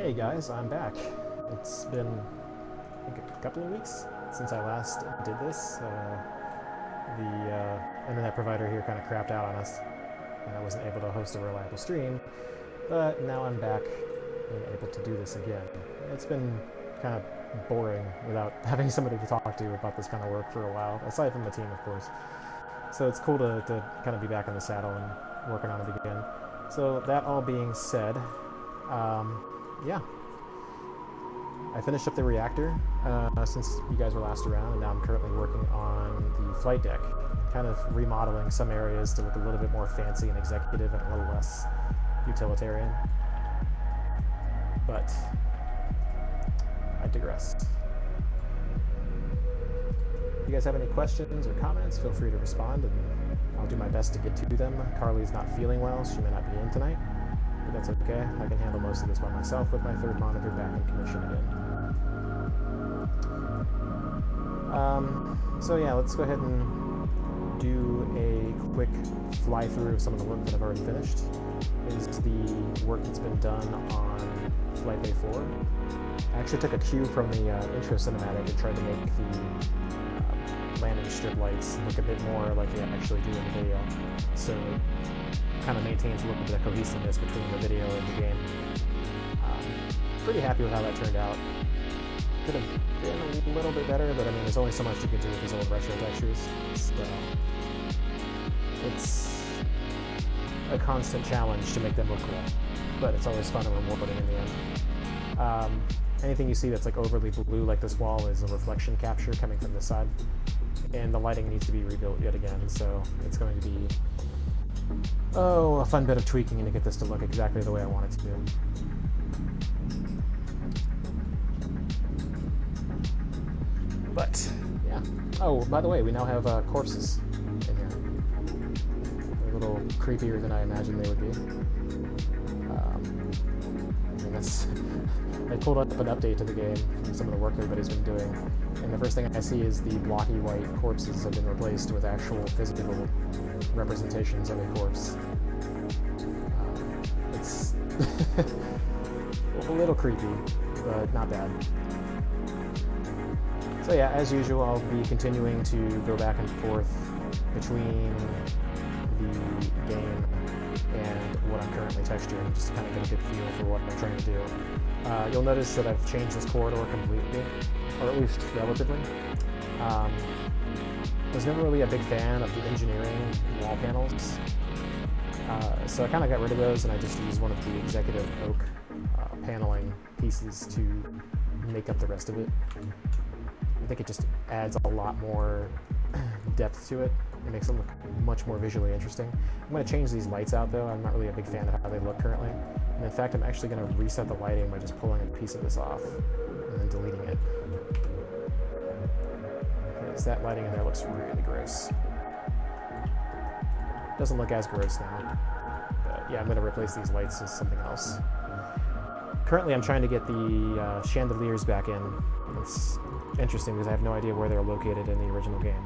Hey guys, I'm back. It's been, I think, a couple of weeks since I last did this. The internet provider here kind of crapped out on us, and I wasn't able to host a reliable stream, but now I'm back and able to do this again. It's been kind of boring without having somebody to talk to about this kind of work for a while, aside from the team, of course. So it's cool to kind of be back in the saddle and working on it again. So that all being said, yeah, I finished up the reactor since you guys were last around, and now I'm currently working on the flight deck, kind of remodeling some areas to look a little bit more fancy and executive and a little less utilitarian. But I digress. If you guys have any questions or comments, feel free to respond, and I'll do my best to get to them. Carly's not feeling well, she may not be in tonight, but that's okay. I can handle most of this by myself with my third monitor back in commission again. So yeah, let's go ahead and do a quick fly through of some of the work that I've already finished. Is the work that's been done on Flight Bay 4. I actually took a cue from the intro cinematic and tried to make the landing strip lights look a bit more like they actually do in the video. So it kind of maintains a little bit of cohesiveness between the video and the game. Pretty happy with how that turned out. Could have been a little bit better, but I mean, there's only so much you can do with these old retro textures. So it's a constant challenge to make them look cool, but it's always fun and rewarding in the end. Anything you see that's like overly blue, like this wall, is a reflection capture coming from this side, and the lighting needs to be rebuilt yet again. So it's going to be a fun bit of tweaking to get this to look exactly the way I want it to do. But yeah. Oh, by the way, we now have corpses in here. They're a little creepier than I imagined they would be. I pulled up an update to the game from some of the work everybody's been doing, and the first thing I see is the blocky white corpses have been replaced with actual physical representations of a corpse. It's a little creepy, but not bad. So yeah, as usual, I'll be continuing to go back and forth between the game and what I'm currently texturing, just to kind of get a good feel for what I'm trying to do. You'll notice that I've changed this corridor completely, or at least relatively. I was never really a big fan of the engineering wall panels, so I kind of got rid of those, and I just used one of the executive oak paneling pieces to make up the rest of it. I think it just adds a lot more depth to it. It makes it look much more visually interesting. I'm going to change these lights out though. I'm not really a big fan of how they look currently. And in fact, I'm actually going to reset the lighting by just pulling a piece of this off and then deleting it. Because that lighting in there looks really gross. It doesn't look as gross now. But yeah, I'm going to replace these lights with something else. Currently, I'm trying to get the chandeliers back in. It's interesting because I have no idea where they're located in the original game.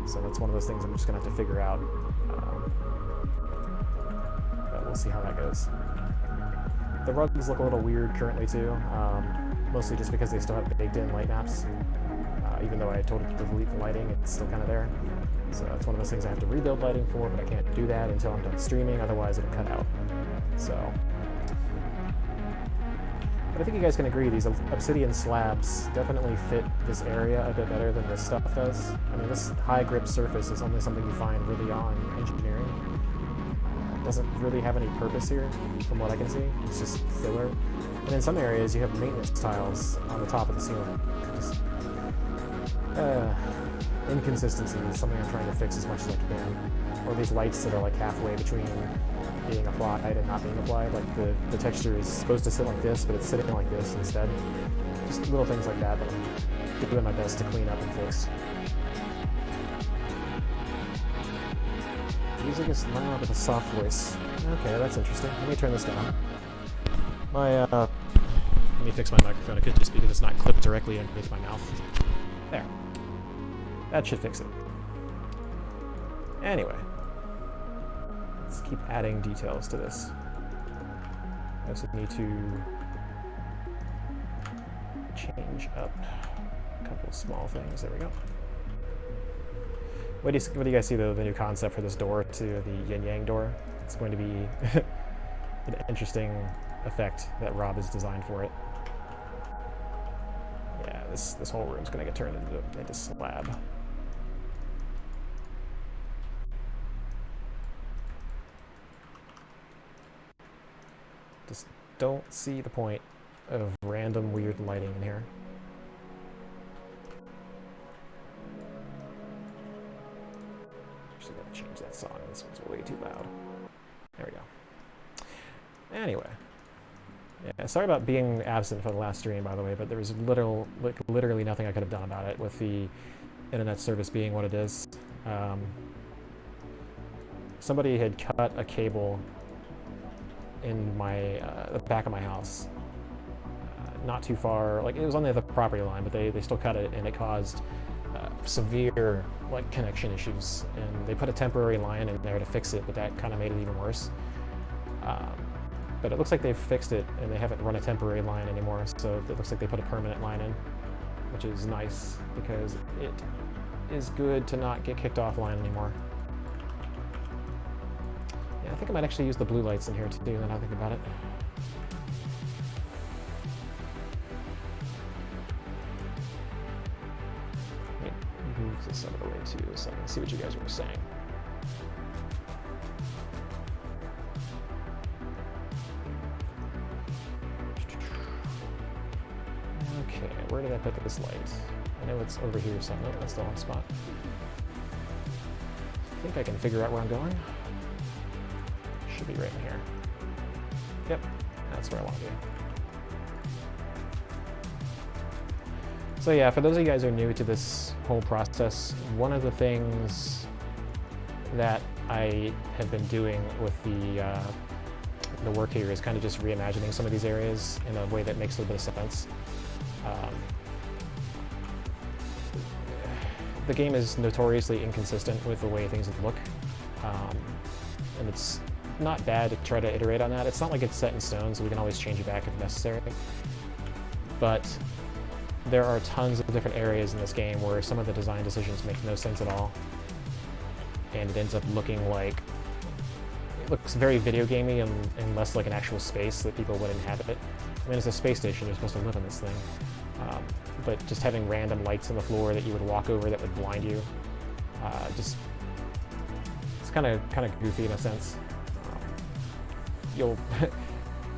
So that's one of those things I'm just going to have to figure out. But we'll see how that goes. The rugs look a little weird currently too, mostly just because they still have baked-in light maps. Even though I told it to delete the lighting, it's still kind of there. So that's one of those things I have to rebuild lighting for, but I can't do that until I'm done streaming, otherwise it'll cut out. So, but I think you guys can agree these obsidian slabs definitely fit this area a bit better than this stuff does. I mean, this high grip surface is only something you find really on engineering. It doesn't really have any purpose here, from what I can see. It's just filler. And in some areas, you have maintenance tiles on the top of the ceiling. Just, inconsistency is something I'm trying to fix as much as I can. Or these lights that are like halfway between being applied and not being applied. Like the texture is supposed to sit like this, but it's sitting like this instead. Just little things like that that I'm doing my best to clean up and fix. Music is loud with a soft voice. Okay, that's interesting. Let me turn this down. Let me fix my microphone. It could just be because it's not clipped directly underneath my mouth. There. That should fix it. Anyway. Let's keep adding details to this. I also need to change up a couple of small things. There we go. What do you guys see the new concept for this door to the yin-yang door? It's going to be an interesting effect that Rob has designed for it. Yeah, this whole room's going to get turned into slab. Just don't see the point of random weird lighting in here. Actually, gotta change that song. This one's way too loud. There we go. Anyway. Yeah, sorry about being absent for the last stream, by the way, but there was literally nothing I could have done about it with the internet service being what it is. Somebody had cut a cable in my the back of my house, not too far. Like, it was on the other property line, but they still cut it, and it caused severe connection issues. And they put a temporary line in there to fix it, but that kind of made it even worse. But it looks like they've fixed it, and they haven't run a temporary line anymore. So it looks like they put a permanent line in, which is nice because it is good to not get kicked offline anymore. Yeah, I think I might actually use the blue lights in here too, now that I think about it. Let me move this out of the way too, so I can see what you guys were saying. Okay, where did I put this light? I know it's over here somewhere. That's the wrong spot. I think I can figure out where I'm going. Should be right in here. Yep, that's where I want to be. So yeah, for those of you guys who are new to this whole process, one of the things that I have been doing with the work here is kind of just reimagining some of these areas in a way that makes a little bit of sense. The game is notoriously inconsistent with the way things look, and it's not bad to try to iterate on that. It's not like it's set in stone, so we can always change it back if necessary. But there are tons of different areas in this game where some of the design decisions make no sense at all, and it ends up looking like, it looks very video gamey and less like an actual space that people would inhabit. I mean, it's a space station, you're supposed to live in this thing. But just having random lights on the floor that you would walk over that would blind you, it's kind of goofy in a sense.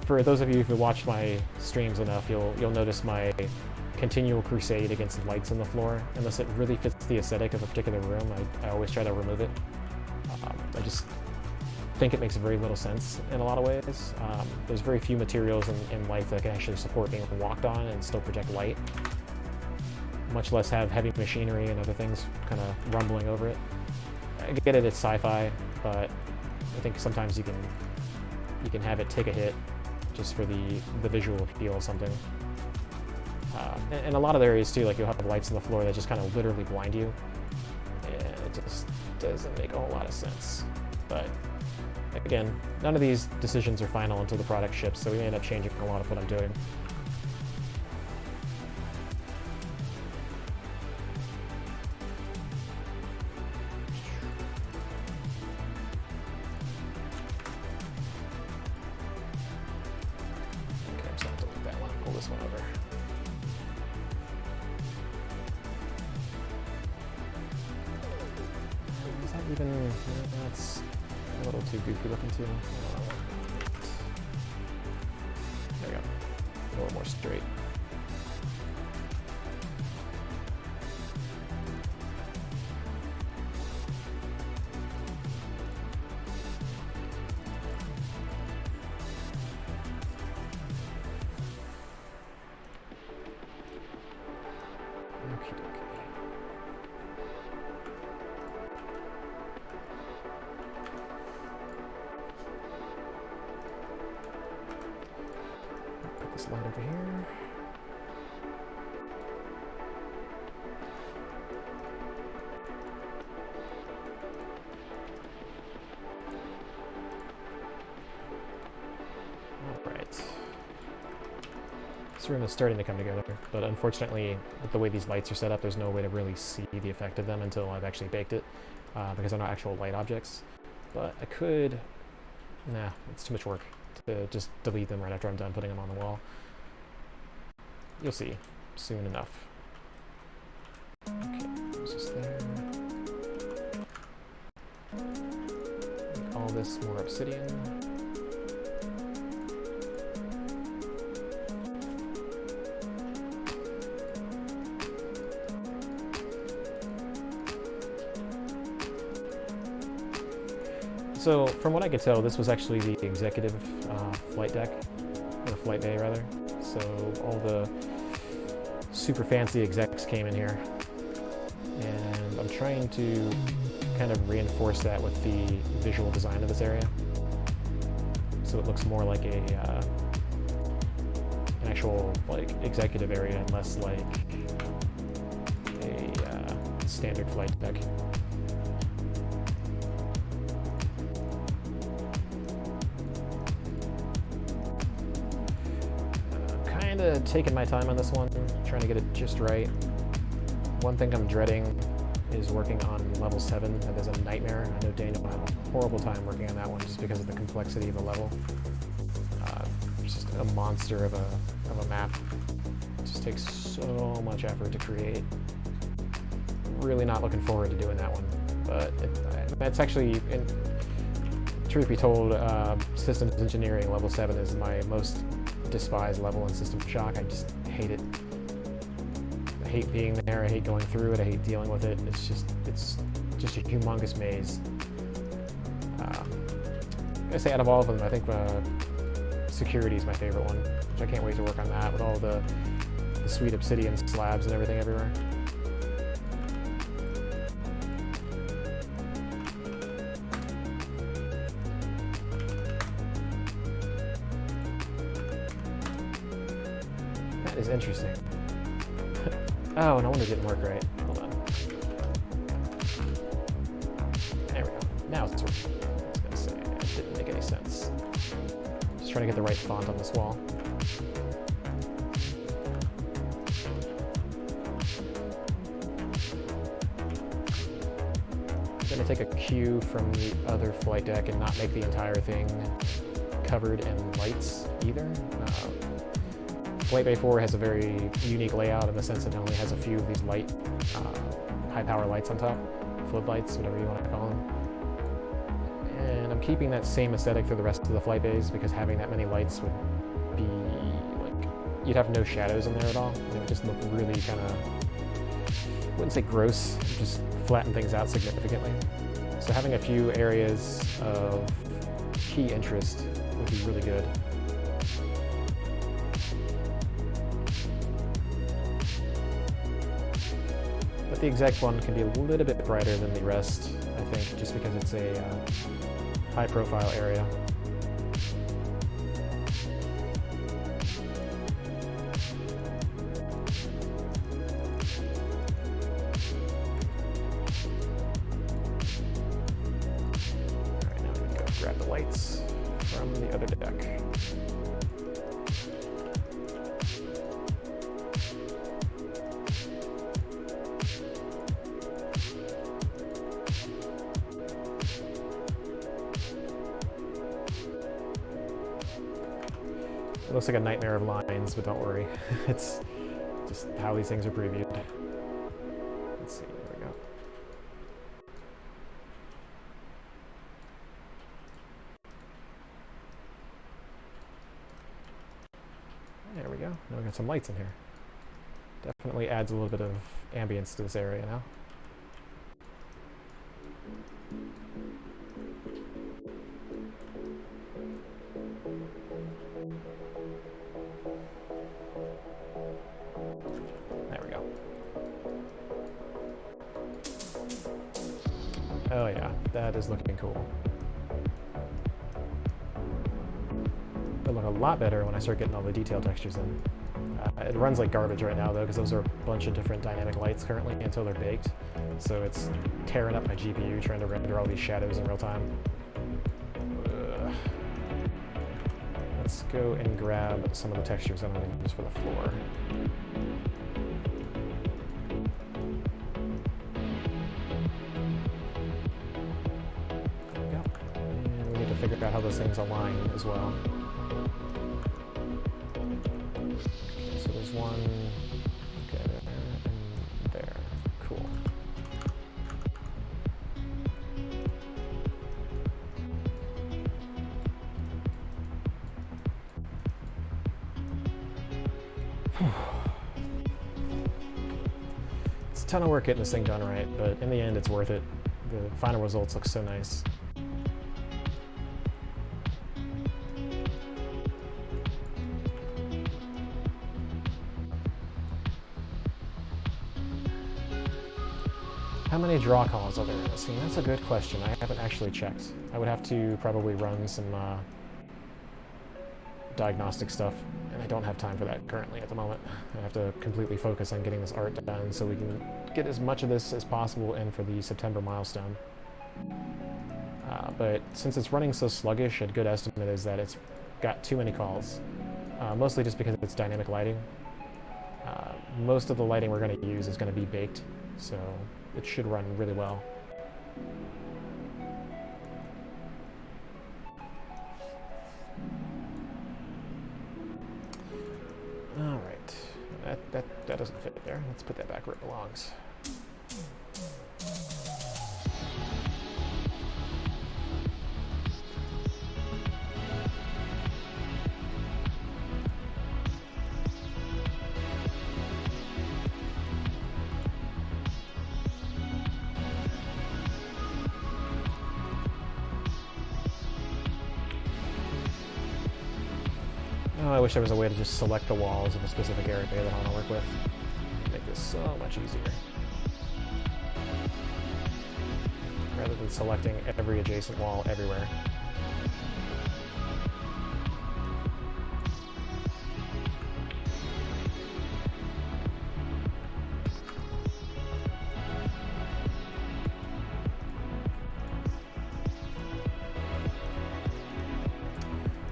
For those of you who've watched my streams enough, you'll notice my continual crusade against lights on the floor. Unless it really fits the aesthetic of a particular room, I always try to remove it. I just think it makes very little sense in a lot of ways. There's very few materials in life that can actually support being walked on and still project light, much less have heavy machinery and other things kind of rumbling over it. I get it, it's sci-fi, but I think sometimes you can have it take a hit just for the visual appeal of something. And a lot of areas too, like you'll have lights on the floor that just kind of literally blind you, and it just doesn't make a whole lot of sense. But again, none of these decisions are final until the product ships, so we may end up changing a lot of what I'm doing. Okay, I'm starting to delete that one. Pull this one over. Is that even... that's a little too goofy looking too. There we go. A little more straight. Okie dokie. Put this light over here. All right. Let's this room is starting to come together, but unfortunately, with the way these lights are set up, there's no way to really see the effect of them until I've actually baked it, because they're not actual light objects. But I could... Nah, it's too much work to just delete them right after I'm done putting them on the wall. You'll see soon enough. Okay, what's this there? Make all this more obsidian. So, from what I could tell, this was actually the executive flight deck, or flight bay rather. So all the super fancy execs came in here, and I'm trying to kind of reinforce that with the visual design of this area, so it looks more like an actual like executive area and less like a standard flight deck. Taking my time on this one, trying to get it just right. One thing I'm dreading is working on level 7. That is a nightmare. I know Daniel will have a horrible time working on that one just because of the complexity of the level. It's just a monster of a map. It just takes so much effort to create. Really not looking forward to doing that one. But that's actually, truth be told, systems engineering level 7 is my most despised level in System Shock. I just hate it. I hate being there, I hate going through it, I hate dealing with it. It's just a humongous maze. I say out of all of them, I think security is my favorite one, which I can't wait to work on that with all the sweet obsidian slabs and everything everywhere. Is interesting. Oh, no wonder it didn't work right. Hold on. There we go. Now it's working. I was gonna say, it didn't make any sense. Just trying to get the right font on this wall. I'm gonna take a cue from the other flight deck and not make the entire thing covered in lights either. Flight Bay 4 has a very unique layout in the sense that it only has a few of these light, high power lights on top, floodlights, whatever you want to call them. And I'm keeping that same aesthetic for the rest of the flight bays because having that many lights would be like, you'd have no shadows in there at all. It would just look really kind of, I wouldn't say gross, just flatten things out significantly. So having a few areas of key interest would be really good. But the exec one can be a little bit brighter than the rest, I think, just because it's a high-profile area. Alright, now I'm going to go grab the lights from the other deck. It looks like a nightmare of lines, but don't worry. It's just how these things are previewed. Let's see, here we go. There we go. Now we got some lights in here. Definitely adds a little bit of ambience to this area now. Oh yeah, that is looking cool. It'll look a lot better when I start getting all the detail textures in. It runs like garbage right now though, because those are a bunch of different dynamic lights currently until they're baked. So it's tearing up my GPU trying to render all these shadows in real time. let's go and grab some of the textures I'm going to use for the floor. There we go. And we need to figure out how those things align as well. Okay, so there's one, okay, there, and there. Cool. It's a ton of work getting this thing done right, but in the end it's worth it. The final results look so nice. How many draw calls are there in this game? That's a good question. I haven't actually checked. I would have to probably run some diagnostic stuff, and I don't have time for that currently at the moment. I have to completely focus on getting this art done so we can get as much of this as possible in for the September milestone. But since it's running so sluggish, a good estimate is that it's got too many calls, mostly just because it's dynamic lighting. Most of the lighting we're going to use is going to be baked, so it should run really well. All right, that doesn't fit there. Let's put that back where it belongs. Oh, I wish there was a way to just select the walls of a specific area that I want to work with. Make this so much easier. Rather than selecting every adjacent wall everywhere.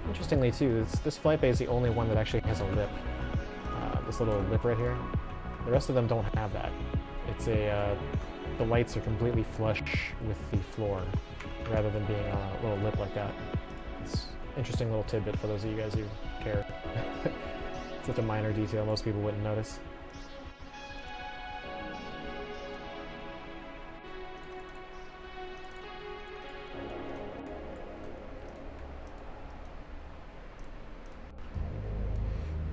Interestingly too, this flight bay is the only one that actually has a lip. This little lip right here. The rest of them don't have that. It's a the lights are completely flush with the floor, rather than being a little lip like that. It's an interesting little tidbit for those of you guys who care. It's such a minor detail, most people wouldn't notice.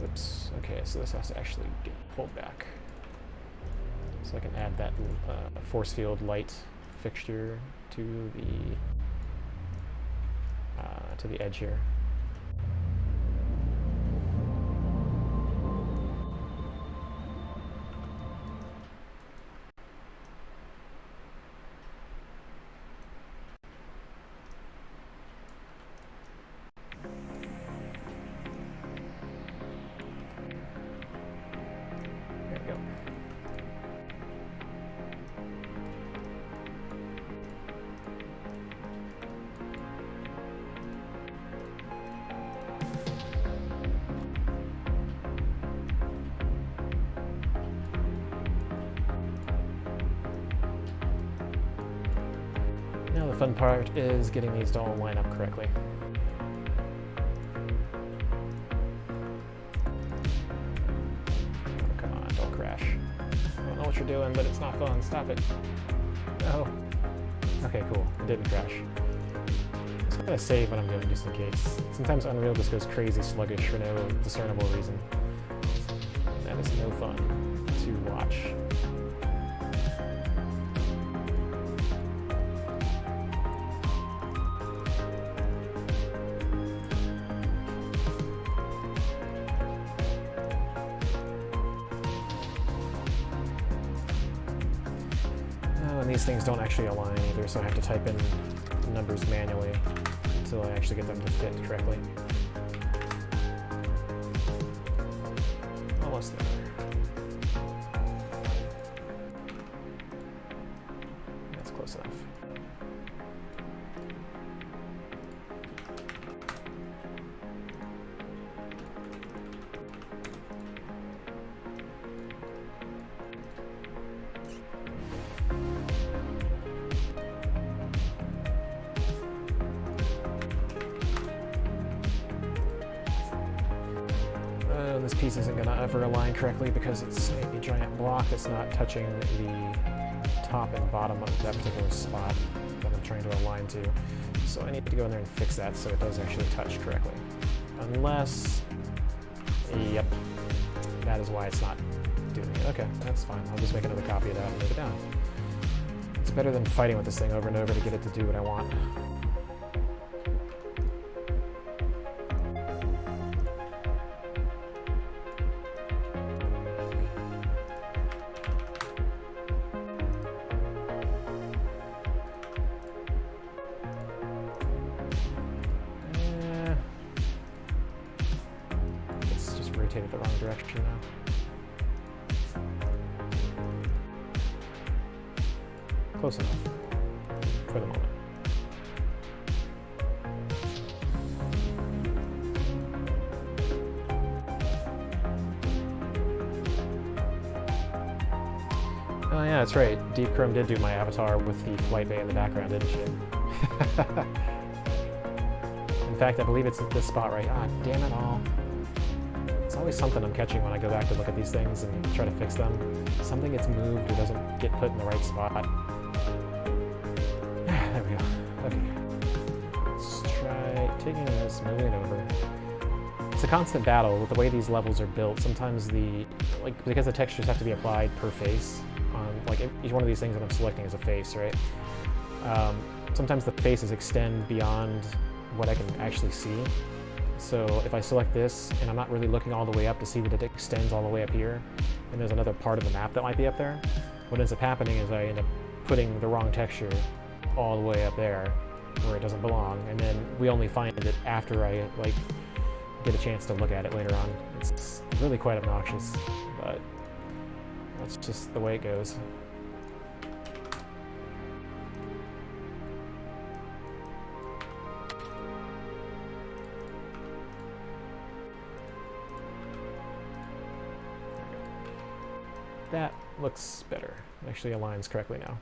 Oops, okay, so this has to actually get pulled back. So I can add that force field light fixture to the edge here. There we go. Now the fun part is getting these to all line up correctly. Oh, come on, don't crash. I don't know what you're doing, but it's not fun. Stop it. No. Okay, cool. It didn't crash. I'm just gonna save what I'm doing just in case. Sometimes Unreal just goes crazy sluggish for no discernible reason. That is no fun to watch. And these things don't actually align either, so I have to type in numbers manually until I actually get them to fit correctly. Almost there. That's close enough. known this piece isn't gonna ever align correctly because it's a giant block that's not touching the top and bottom of that particular spot that I'm trying to align to. So I need to go in there and fix that so it does actually touch correctly. Unless, yep, that is why it's not doing it. Okay, that's fine. I'll just make another copy of that and move it down. It's better than fighting with this thing over and over to get it to do what I want. Rotated the wrong direction now. Close enough for the moment. Oh yeah, that's right. Deep Chrome did do my avatar with the flight bay in the background, didn't she? In fact, I believe it's at this spot right. Ah, damn it all. It's always something I'm catching when I go back to look at these things and try to fix them. Something gets moved or doesn't get put in the right spot. There we go. Okay. Let's try taking this, moving it over. It's a constant battle with the way these levels are built. Sometimes because the textures have to be applied per face, each one of these things that I'm selecting is a face, right? Sometimes the faces extend beyond what I can actually see. So if I select this and I'm not really looking all the way up to see that it extends all the way up here, and there's another part of the map that might be up there, what ends up happening is I end up putting the wrong texture all the way up there where it doesn't belong, and then we only find it after I get a chance to look at it later on. It's really quite obnoxious, but that's just the way it goes. That looks better. It actually aligns correctly now.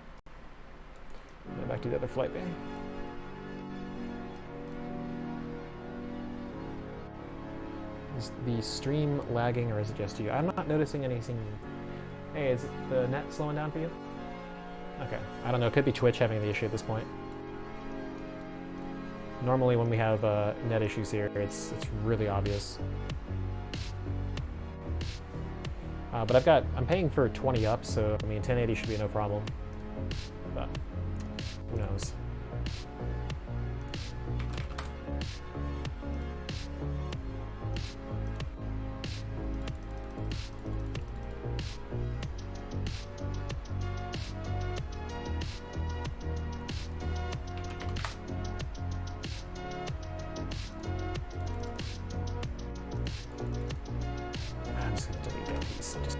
Go back to the other flight bay. Is the stream lagging or is it just you? I'm not noticing anything. Hey, is the net slowing down for you? Okay, I don't know. It could be Twitch having the issue at this point. Normally when we have net issues here, it's really obvious. But I'm paying for 20 up, so I mean 1080 should be no problem, but who knows.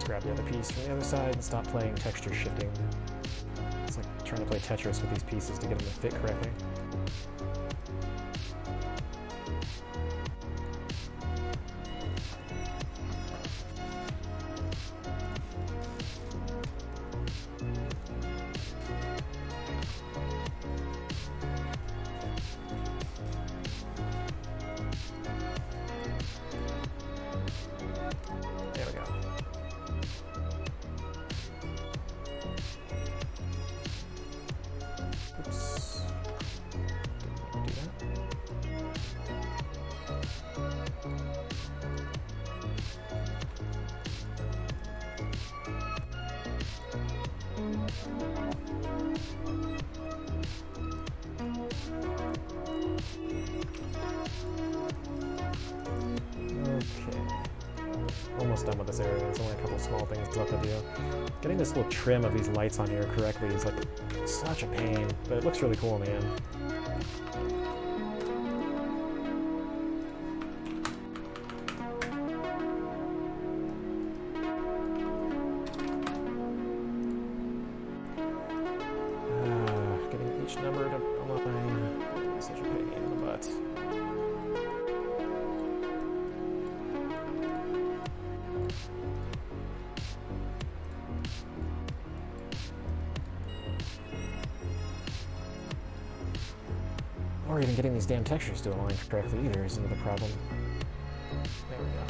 Grab the other piece from the other side and stop playing texture shifting. It's like trying to play Tetris with these pieces to get them to fit correctly. Almost done with this area. There's only a couple small things left to do. Getting this little trim of these lights on here correctly is like such a pain, but it looks really cool in the end. Getting each number to align is such a pain in the butt. Or even getting these damn textures to align correctly either is another problem. There we go.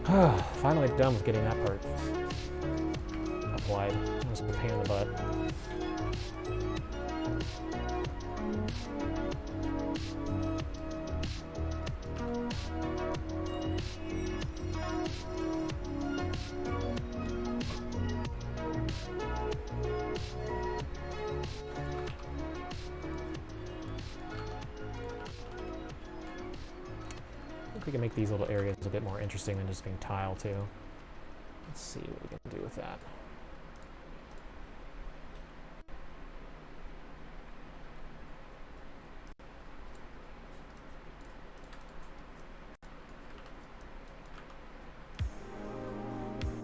Finally done with getting that part applied. It was a pain in the butt. We can make these little areas a bit more interesting than just being tile too. Let's see what we can do with that.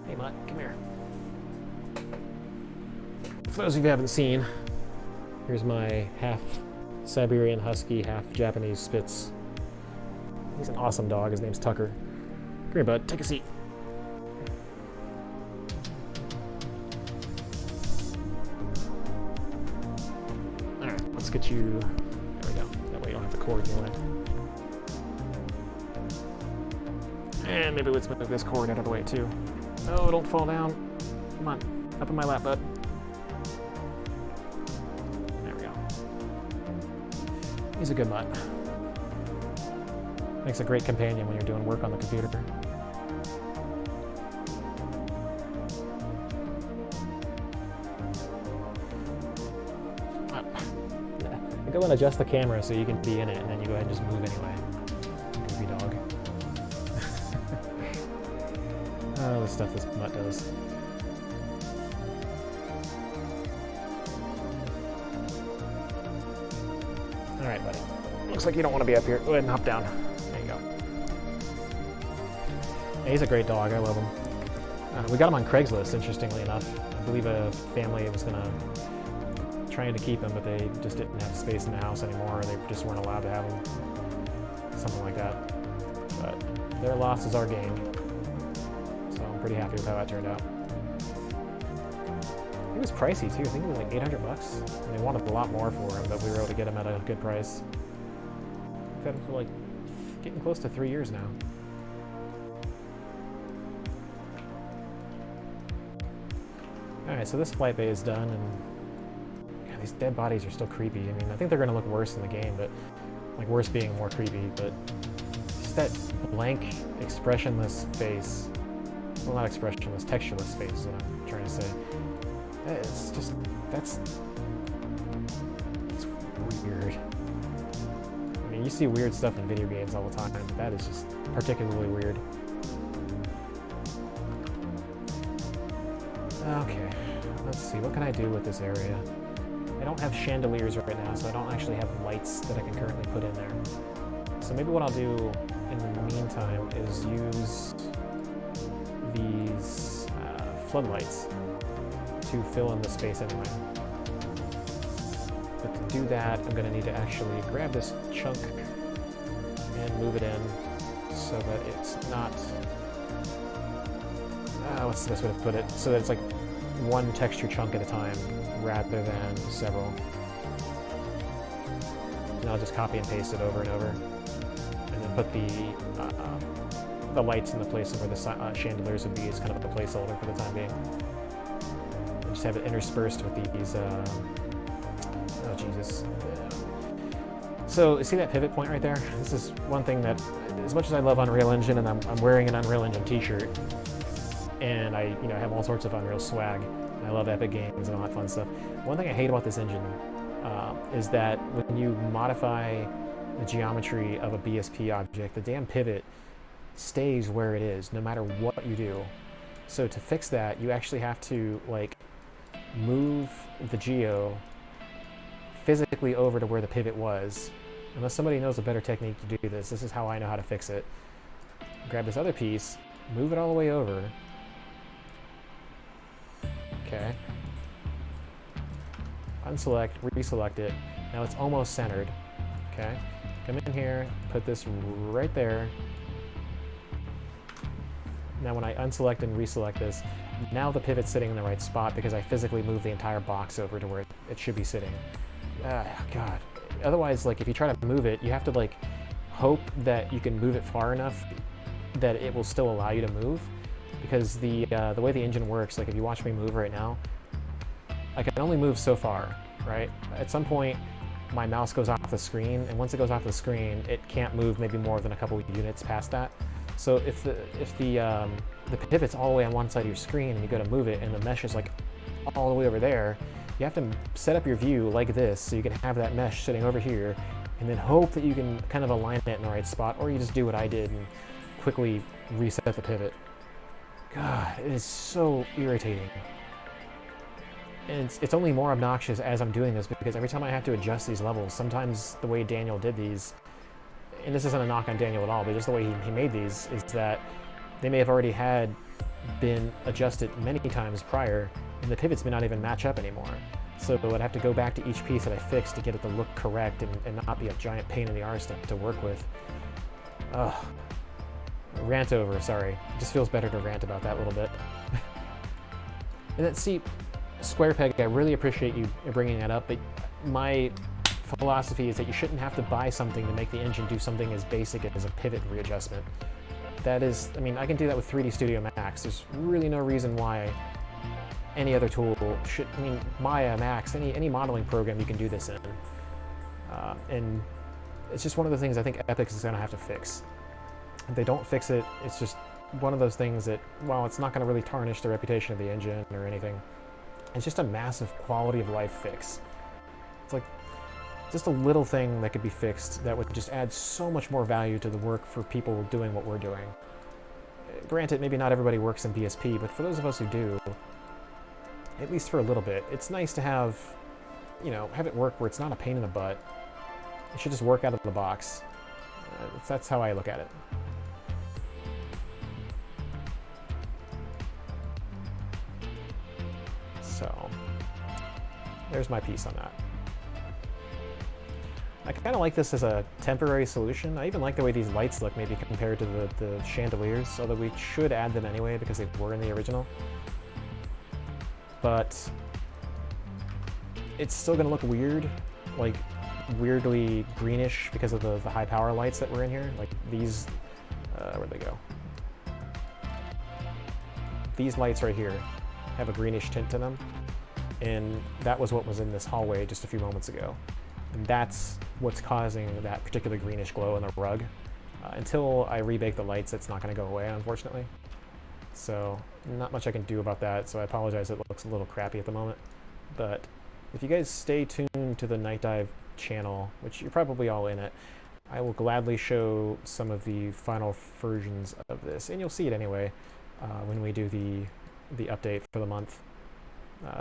Hey Mutt, come here. For those of you who haven't seen, here's my half Siberian Husky, half Japanese Spitz. He's an awesome dog. His name's Tucker. Come here, bud. Take a seat. Alright, let's get you... There we go. That way you don't have the cord in your way. And maybe let's move this cord out of the way, too. Oh, don't fall down. Come on. Up in my lap, bud. There we go. He's a good mutt. Makes a great companion when you're doing work on the computer. Go and adjust the camera so you can be in it, and then you go ahead and just move anyway. Goofy dog. Oh, the stuff this mutt does. Alright, buddy. Looks like you don't want to be up here. Go ahead and hop down. There you go. Yeah, he's a great dog. I love him. We got him on Craigslist, interestingly enough. I believe a family was trying to keep him, but they just didn't have space in the house anymore, or they just weren't allowed to have him. Something like that. But their loss is our gain. So I'm pretty happy with how that turned out. It was pricey too. I think it was like $800. And they wanted a lot more for him, but we were able to get him at a good price. We've had him for like getting close to 3 years now. Alright, so this flight bay is done, and God, these dead bodies are still creepy. I mean, I think they're going to look worse in the game, but like worse being more creepy, but just that blank, expressionless face. Well, not expressionless, textureless face is what I'm trying to say. It's just, it's weird. I mean, you see weird stuff in video games all the time, but that is just particularly weird. Okay, let's see, what can I do with this area? I don't have chandeliers right now, so I don't actually have lights that I can currently put in there. So maybe what I'll do in the meantime is use these floodlights to fill in the space anyway. But to do that, I'm going to need to actually grab this chunk and move it in so that it's not... what's the best way to put it? So that it's like one texture chunk at a time rather than several. And I'll just copy and paste it over and over. And then put the lights in the place of where the chandeliers would be as kind of a placeholder for the time being. And just have it interspersed with these, oh Jesus. So, see that pivot point right there? This is one thing that, as much as I love Unreal Engine, and I'm wearing an Unreal Engine t-shirt, and I have all sorts of Unreal swag, and I love Epic Games and all that fun stuff. One thing I hate about this engine is that when you modify the geometry of a BSP object, the damn pivot stays where it is, no matter what you do. So to fix that, you actually have to like move the geo physically over to where the pivot was. Unless somebody knows a better technique to do this, this is how I know how to fix it. Grab this other piece, move it all the way over. Okay. Unselect, reselect it. Now it's almost centered. Okay. Come in here, put this right there. Now when I unselect and reselect this, now the pivot's sitting in the right spot because I physically moved the entire box over to where it should be sitting. God. Otherwise, like if you try to move it, you have to like hope that you can move it far enough that it will still allow you to move, because the way the engine works, like if you watch me move right now, I can only move so far, right? At some point, my mouse goes off the screen, and once it goes off the screen, it can't move maybe more than a couple of units past that. So if the pivot's all the way on one side of your screen and you go to move it and the mesh is like all the way over there, you have to set up your view like this so you can have that mesh sitting over here, and then hope that you can kind of align it in the right spot, or you just do what I did and quickly reset the pivot. God, it is so irritating. And it's only more obnoxious as I'm doing this, because every time I have to adjust these levels, sometimes the way Daniel did these, and this isn't a knock on Daniel at all, but just the way he made these, is that they may have already been adjusted many times prior, and the pivots may not even match up anymore. So I'd have to go back to each piece that I fixed to get it to look correct and not be a giant pain in the arse to work with. Ugh. Rant over, sorry. It just feels better to rant about that a little bit. And then, see, SquarePeg, I really appreciate you bringing that up, but my philosophy is that you shouldn't have to buy something to make the engine do something as basic as a pivot readjustment. That is, I mean, I can do that with 3D Studio Max. There's really no reason why any other tool should, I mean, Maya, Max, any modeling program you can do this in. And it's just one of the things I think Epic is going to have to fix. If they don't fix it, it's just one of those things that, while it's not going to really tarnish the reputation of the engine or anything, it's just a massive quality of life fix. It's like just a little thing that could be fixed that would just add so much more value to the work for people doing what we're doing. Granted, maybe not everybody works in BSP, but for those of us who do, at least for a little bit, it's nice to have, you know, have it work where it's not a pain in the butt. It should just work out of the box. That's how I look at it. So, there's my piece on that. I kind of like this as a temporary solution. I even like the way these lights look, maybe compared to the chandeliers, although we should add them anyway because they were in the original. But it's still going to look weird, like weirdly greenish because of the high power lights that were in here. Like these, where'd they go? These lights right here have a greenish tint to them, and that was what was in this hallway just a few moments ago. And that's what's causing that particular greenish glow in the rug. Until I rebake the lights, it's not going to go away, unfortunately. So not much I can do about that, so I apologize it looks a little crappy at the moment. But if you guys stay tuned to the Nightdive channel, which you're probably all in it, I will gladly show some of the final versions of this, and you'll see it anyway when we do the update for the month.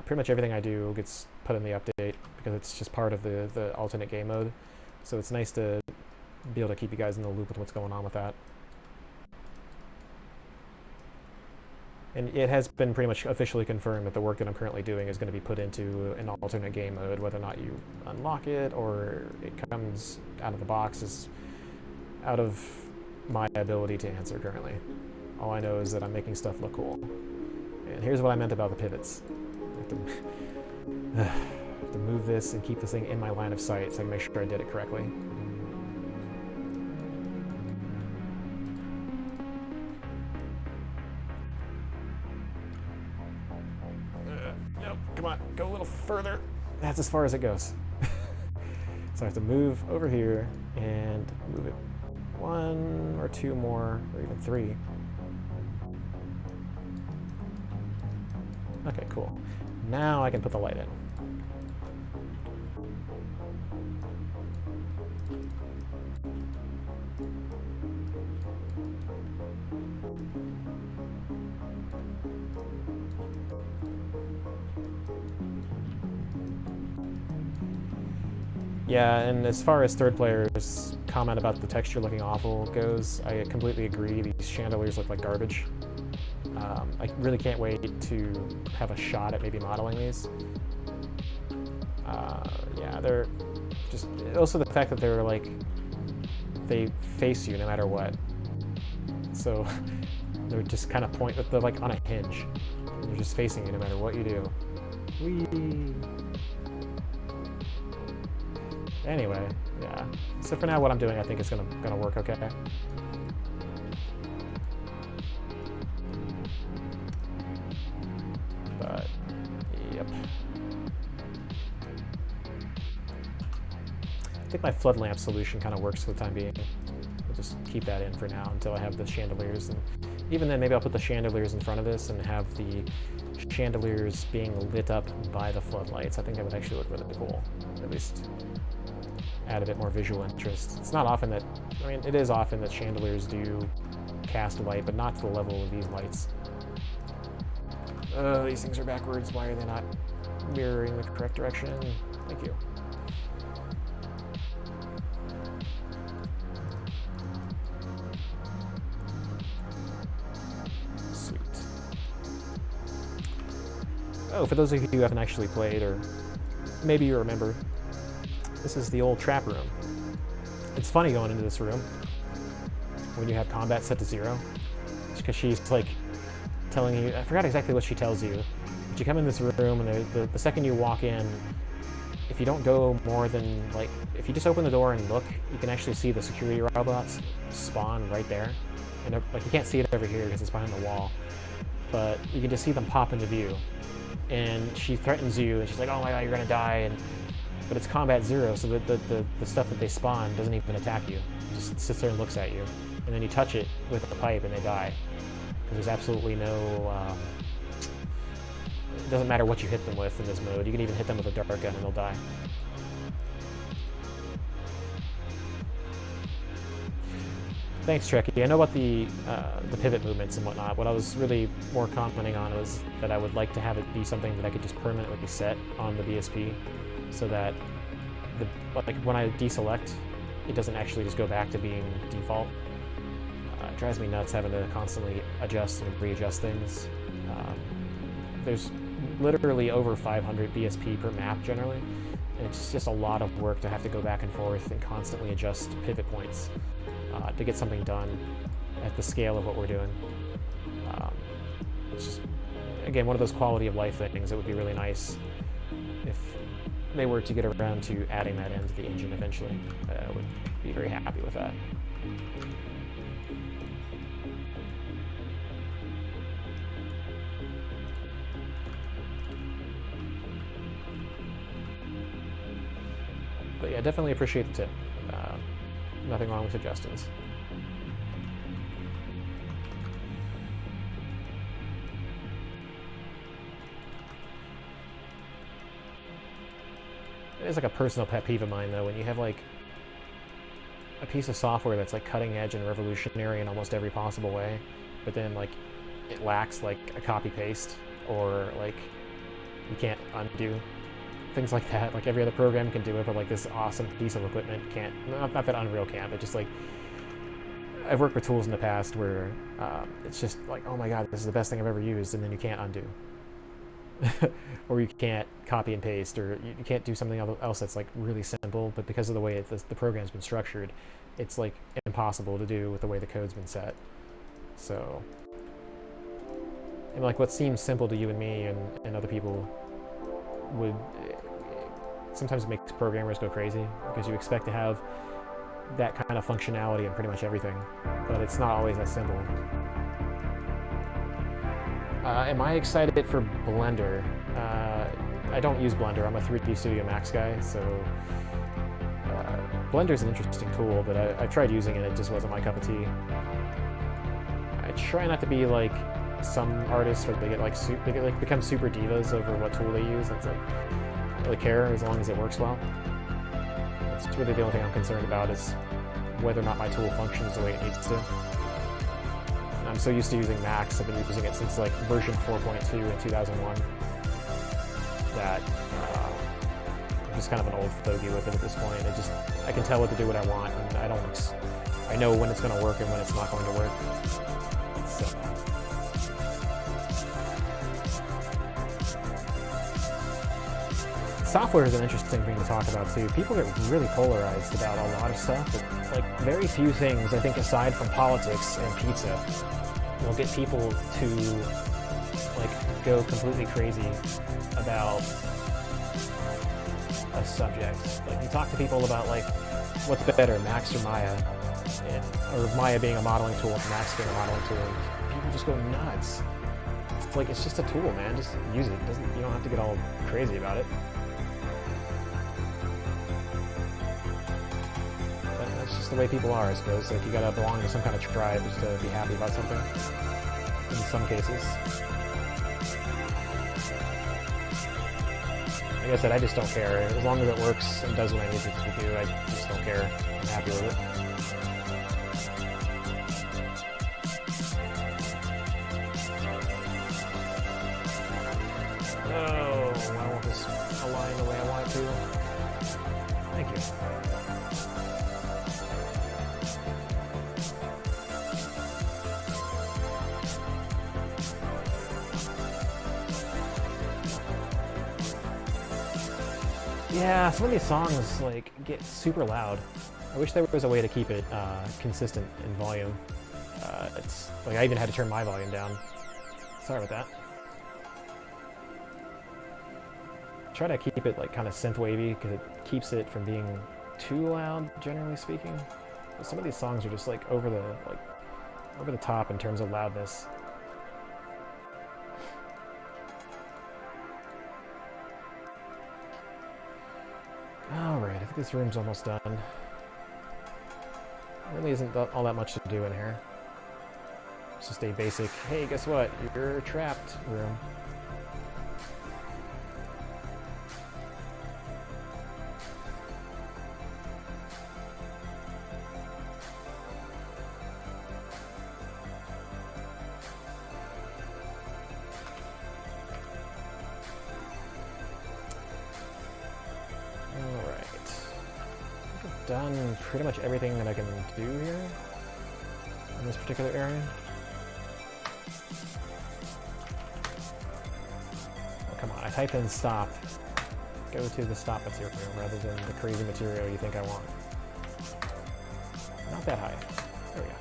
Pretty much everything I do gets put in the update because it's just part of the alternate game mode. So it's nice to be able to keep you guys in the loop with what's going on with that. And it has been pretty much officially confirmed that the work that I'm currently doing is going to be put into an alternate game mode, whether or not you unlock it or it comes out of the box is out of my ability to answer currently. All I know is that I'm making stuff look cool. And here's what I meant about the pivots. I have to move this and keep this thing in my line of sight so I can make sure I did it correctly. Nope, come on, go a little further. That's as far as it goes. So I have to move over here and move it 1 or 2 more, or even 3. Okay, cool. Now I can put the light in. Yeah, and as far as third players' comment about the texture looking awful goes, I completely agree. These chandeliers look like garbage. I really can't wait to have a shot at maybe modeling these. Yeah, they're just, also the fact that they're like, they face you no matter what. So they're just kind of they're like on a hinge. They're just facing you no matter what you do. Whee! Anyway, yeah. So for now, what I'm doing, I think is gonna work okay. think my flood lamp solution kind of works for the time being. I'll just keep that in for now until I have the chandeliers, and even then maybe I'll put the chandeliers in front of this and have the chandeliers being lit up by the floodlights. I think that would actually look really cool. At least add a bit more visual interest. It's not often that, I mean, it is often that chandeliers do cast light, but not to the level of these lights. These things are backwards. Why are they not mirroring the correct direction? Thank you. Sweet. Oh, for those of you who haven't actually played, or maybe you remember, this is the old trap room. It's funny going into this room when you have combat set to 0, because she's like telling you, I forgot exactly what she tells you, but you come in this room and the second you walk in, if you don't go more than, like, if you just open the door and look, you can actually see the security robots spawn right there. And like, you can't see it over here because it's behind the wall, but you can just see them pop into view. And she threatens you, and she's like, oh my god, you're gonna die, but it's combat 0, so the stuff that they spawn doesn't even attack you. It just sits there and looks at you. And then you touch it with a pipe and they die. Because there's absolutely no... it doesn't matter what you hit them with in this mode. You can even hit them with a dart gun and they'll die. Thanks, Trekkie. I know about the pivot movements and whatnot. What I was really more commenting on was that I would like to have it be something that I could just permanently set on the BSP, so that like when I deselect, it doesn't actually just go back to being default. It drives me nuts having to constantly adjust and readjust things. There's literally over 500 BSP per map generally, and it's just a lot of work to have to go back and forth and constantly adjust pivot points to get something done at the scale of what we're doing. It's just, again, one of those quality of life things. It would be really nice if they were to get around to adding that into the engine eventually. I would be very happy with that. But yeah, definitely appreciate the tip. Nothing wrong with suggestions. It is like a personal pet peeve of mine, though, when you have like a piece of software that's like cutting edge and revolutionary in almost every possible way, but then like it lacks like a copy paste, or like you can't undo. Things like that. Like every other program can do it, but like this awesome piece of equipment can't. Not that Unreal can't, but just like I've worked with tools in the past where it's just like, oh my god, this is the best thing I've ever used, and then you can't undo. Or you can't copy and paste, or you can't do something else that's like really simple, but because of the way the program's been structured, it's like impossible to do with the way the code's been set. So, and like what seems simple to you and me and other people would sometimes it makes programmers go crazy, because you expect to have that kind of functionality in pretty much everything, but it's not always that simple. Am I excited for Blender? I don't use Blender. I'm a 3D Studio Max guy, so Blender's an interesting tool, but I tried using it. It just wasn't my cup of tea. I try not to be like some artists where they get become super divas over what tool they use. It's like, I don't really care as long as it works well. That's really the only thing I'm concerned about, is whether or not my tool functions the way it needs to. And I'm so used to using Max. I've been using it since like version 4.2 in 2001 that I'm just kind of an old fogey with it at this point. I can tell what to do what I want, and I know when it's going to work and when it's not going to work. So. Software is an interesting thing to talk about too. People get really polarized about a lot of stuff, but like very few things, I think, aside from politics and pizza, will get people to like go completely crazy about a subject. Like you talk to people about like what's better, Max or Maya, or Maya being a modeling tool and Max being a modeling tool, and people just go nuts. It's like, it's just a tool, man. Just use it. You don't have to get all crazy about it. the way people are, I suppose. Like, you gotta belong to some kind of tribe just to be happy about something. In some cases. Like I said, I just don't care. As long as it works and does what I need it to do, I just don't care. I'm happy with it. Oh, I want this align the way I want it to. Thank you. Yeah, some of these songs like get super loud. I wish there was a way to keep it consistent in volume. It's like I even had to turn my volume down. Sorry about that. Try to keep it like kind of synth wavy because it keeps it from being too loud, generally speaking. But some of these songs are just like over the top in terms of loudness. Alright, I think this room's almost done. There really isn't all that much to do in here. It's just a basic, hey, guess what? You're trapped room. Done pretty much everything that I can do here in this particular area. Oh, come on, I typed in stop. Go to the stop material rather than the crazy material you think I want. Not that high. There we go.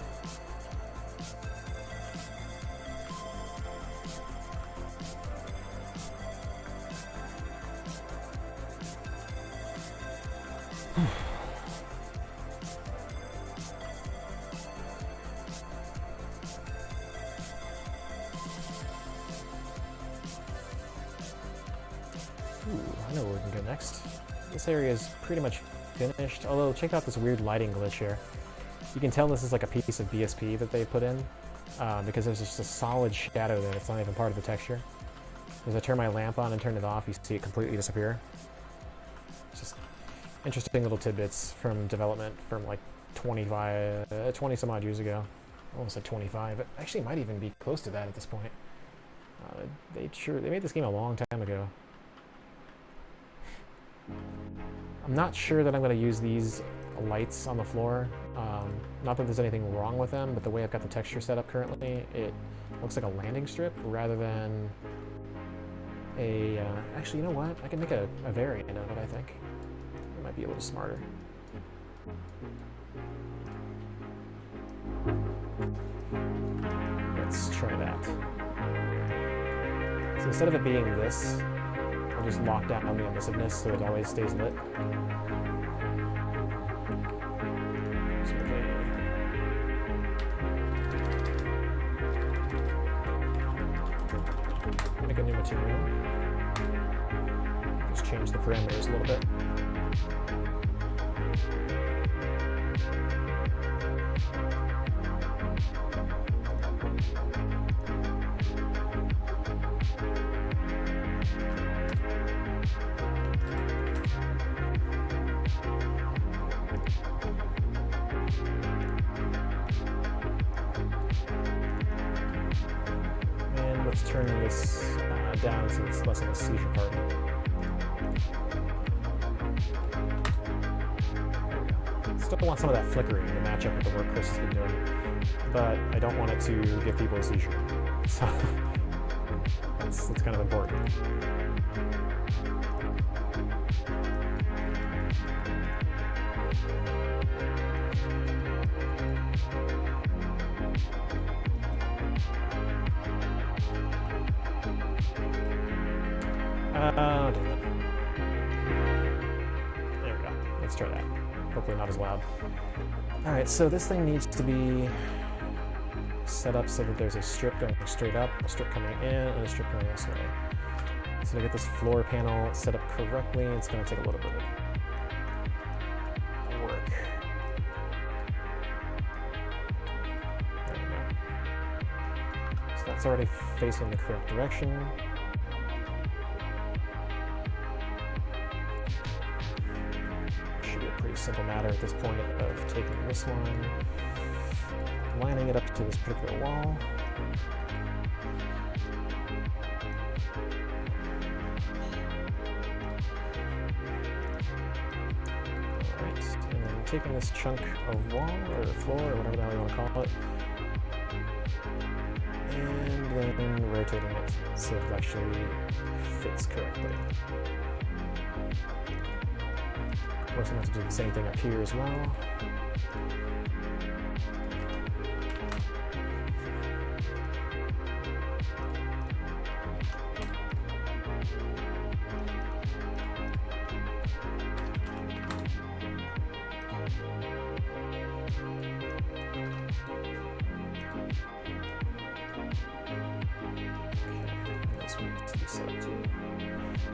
I know where we can go next. This area is pretty much finished, although check out this weird lighting glitch here. You can tell this is like a piece of BSP that they put in, because there's just a solid shadow there. It's not even part of the texture. As I turn my lamp on and turn it off, you see it completely disappear. It's just interesting little tidbits from development from like 20 some odd years ago. I almost said 25, but actually it might even be close to that at this point. They made this game a long time ago. I'm not sure that I'm going to use these lights on the floor. Not that there's anything wrong with them, but the way I've got the texture set up currently, it looks like a landing strip rather than a... actually, you know what? I can make a variant of it, I think. It might be a little smarter. Let's try that. So instead of it being this, I'll just lock down the emissiveness so it always stays lit. So, okay. Make a new material. Just change the parameters a little bit. Let's turn this down so it's less of a seizure part. There we go. Still want some of that flickering to match up with the work Chris has been doing, but I don't want it to give people a seizure. So that's kind of important. There we go. Let's try that. Hopefully not as loud. Alright, so this thing needs to be set up so that there's a strip going straight up, a strip coming in, and a strip coming this way. So to get this floor panel set up correctly, it's going to take a little bit of work. It's already facing the correct direction. Should be a pretty simple matter at this point of taking this one, lining it up to this particular wall. Alright, and then taking this chunk of wall, or floor, or whatever the hell you want to call it, and then rotating it so it actually fits correctly. Of course, I'm going to have to do the same thing up here as well.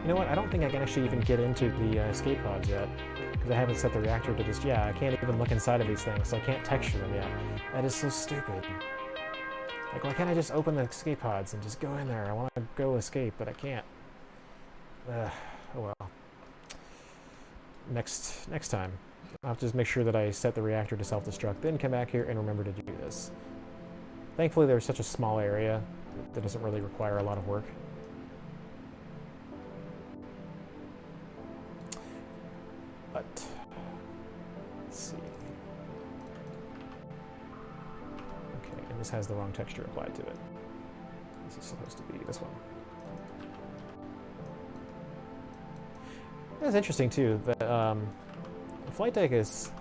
You know what, I don't think I can actually even get into the escape pods yet, because I haven't set the reactor to this. Yeah, I can't even look inside of these things, so I can't texture them yet. That is so stupid. Like, why can't I just open the escape pods and just go in there? I want to go escape, but I can't. Oh well. Next time. I'll have to just make sure that I set the reactor to self-destruct, then come back here and remember to do this. Thankfully, there's such a small area that doesn't really require a lot of work. But let's see. Okay, and this has the wrong texture applied to it. This is supposed to be this one. That's interesting too. That the flight deck is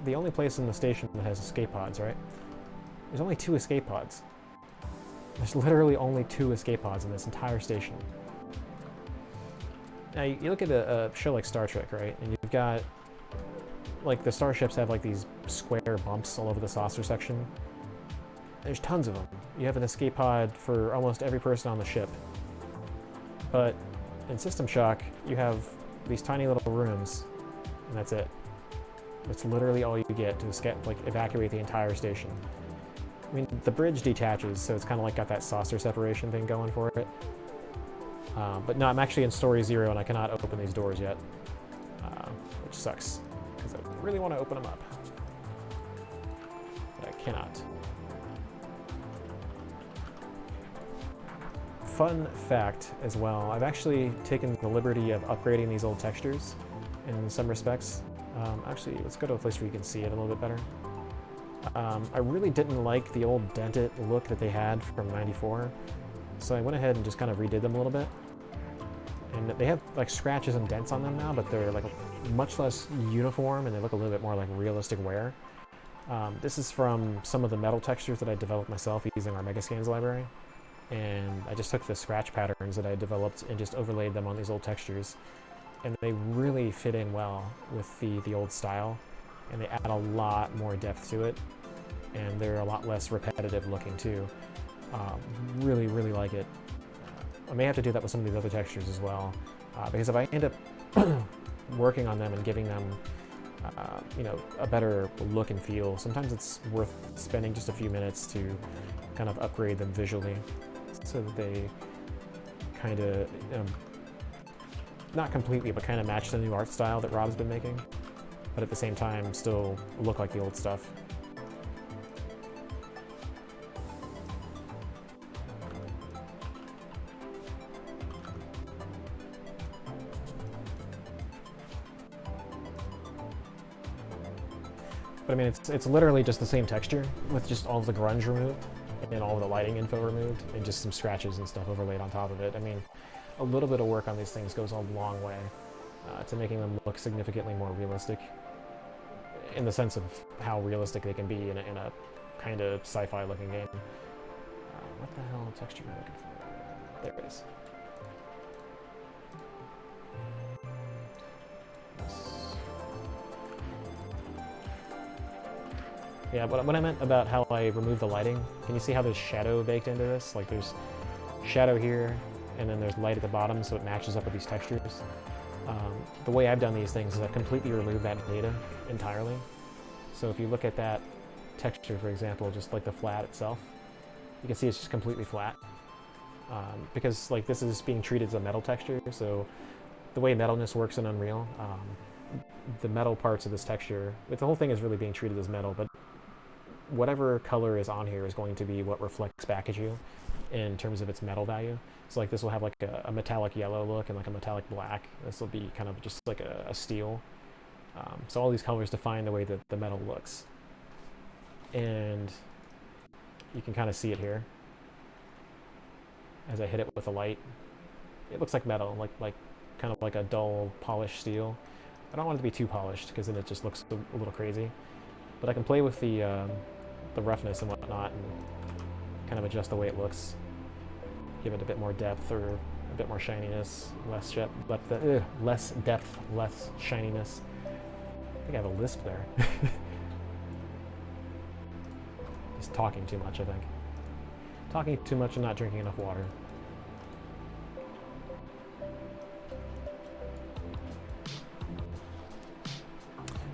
the only place in the station that has escape pods, right? There's only 2 escape pods. There's literally only 2 escape pods in this entire station. Now, you look at a show like Star Trek, right? And you've got, like, the starships have, like, these square bumps all over the saucer section. There's tons of them. You have an escape pod for almost every person on the ship. But in System Shock, you have these tiny little rooms, and that's it. That's literally all you get to evacuate the entire station. I mean, the bridge detaches, so it's kind of like got that saucer separation thing going for it. But no, I'm actually in Story 0 and I cannot open these doors yet, which sucks, because I really want to open them up, but I cannot. Fun fact as well, I've actually taken the liberty of upgrading these old textures in some respects. Actually, let's go to a place where you can see it a little bit better. I really didn't like the old dented look that they had from '94, so I went ahead and just kind of redid them a little bit. And they have like scratches and dents on them now, but they're like much less uniform and they look a little bit more like realistic wear. This is from some of the metal textures that I developed myself using our Megascans library. And I just took the scratch patterns that I developed and just overlaid them on these old textures. And they really fit in well with the old style. And they add a lot more depth to it. And they're a lot less repetitive looking too. Really, really like it. I may have to do that with some of these other textures as well, because if I end up working on them and giving them, you know, a better look and feel, sometimes it's worth spending just a few minutes to kind of upgrade them visually, so that they kind of, not completely, but kind of match the new art style that Rob's been making, but at the same time still look like the old stuff. But I mean, it's literally just the same texture with just all of the grunge removed and all of the lighting info removed and just some scratches and stuff overlaid on top of it. I mean, a little bit of work on these things goes a long way to making them look significantly more realistic, in the sense of how realistic they can be in a kind of sci-fi looking game. What the hell texture am I looking for? There it is. Yeah, what I meant about how I removed the lighting, can you see how there's shadow baked into this? Like there's shadow here, and then there's light at the bottom, so it matches up with these textures. The way I've done these things is I've completely removed that data entirely. So if you look at that texture, for example, just like the flat itself, you can see it's just completely flat. because like this is being treated as a metal texture, so the way metalness works in Unreal, the metal parts of this texture, the whole thing is really being treated as metal, but whatever color is on here is going to be what reflects back at you in terms of its metal value. So like this will have like a metallic yellow look and like a metallic black. This will be kind of just like a steel. So all these colors define the way that the metal looks. And you can kind of see it here as I hit it with a light. It looks like metal, like kind of like a dull polished steel. I don't want it to be too polished because then it just looks a little crazy. But I can play with the roughness and whatnot and kind of adjust the way it looks. Give it a bit more depth or a bit more shininess, less depth, less shininess. I think I have a lisp there. Just talking too much, I think. Talking too much and not drinking enough water.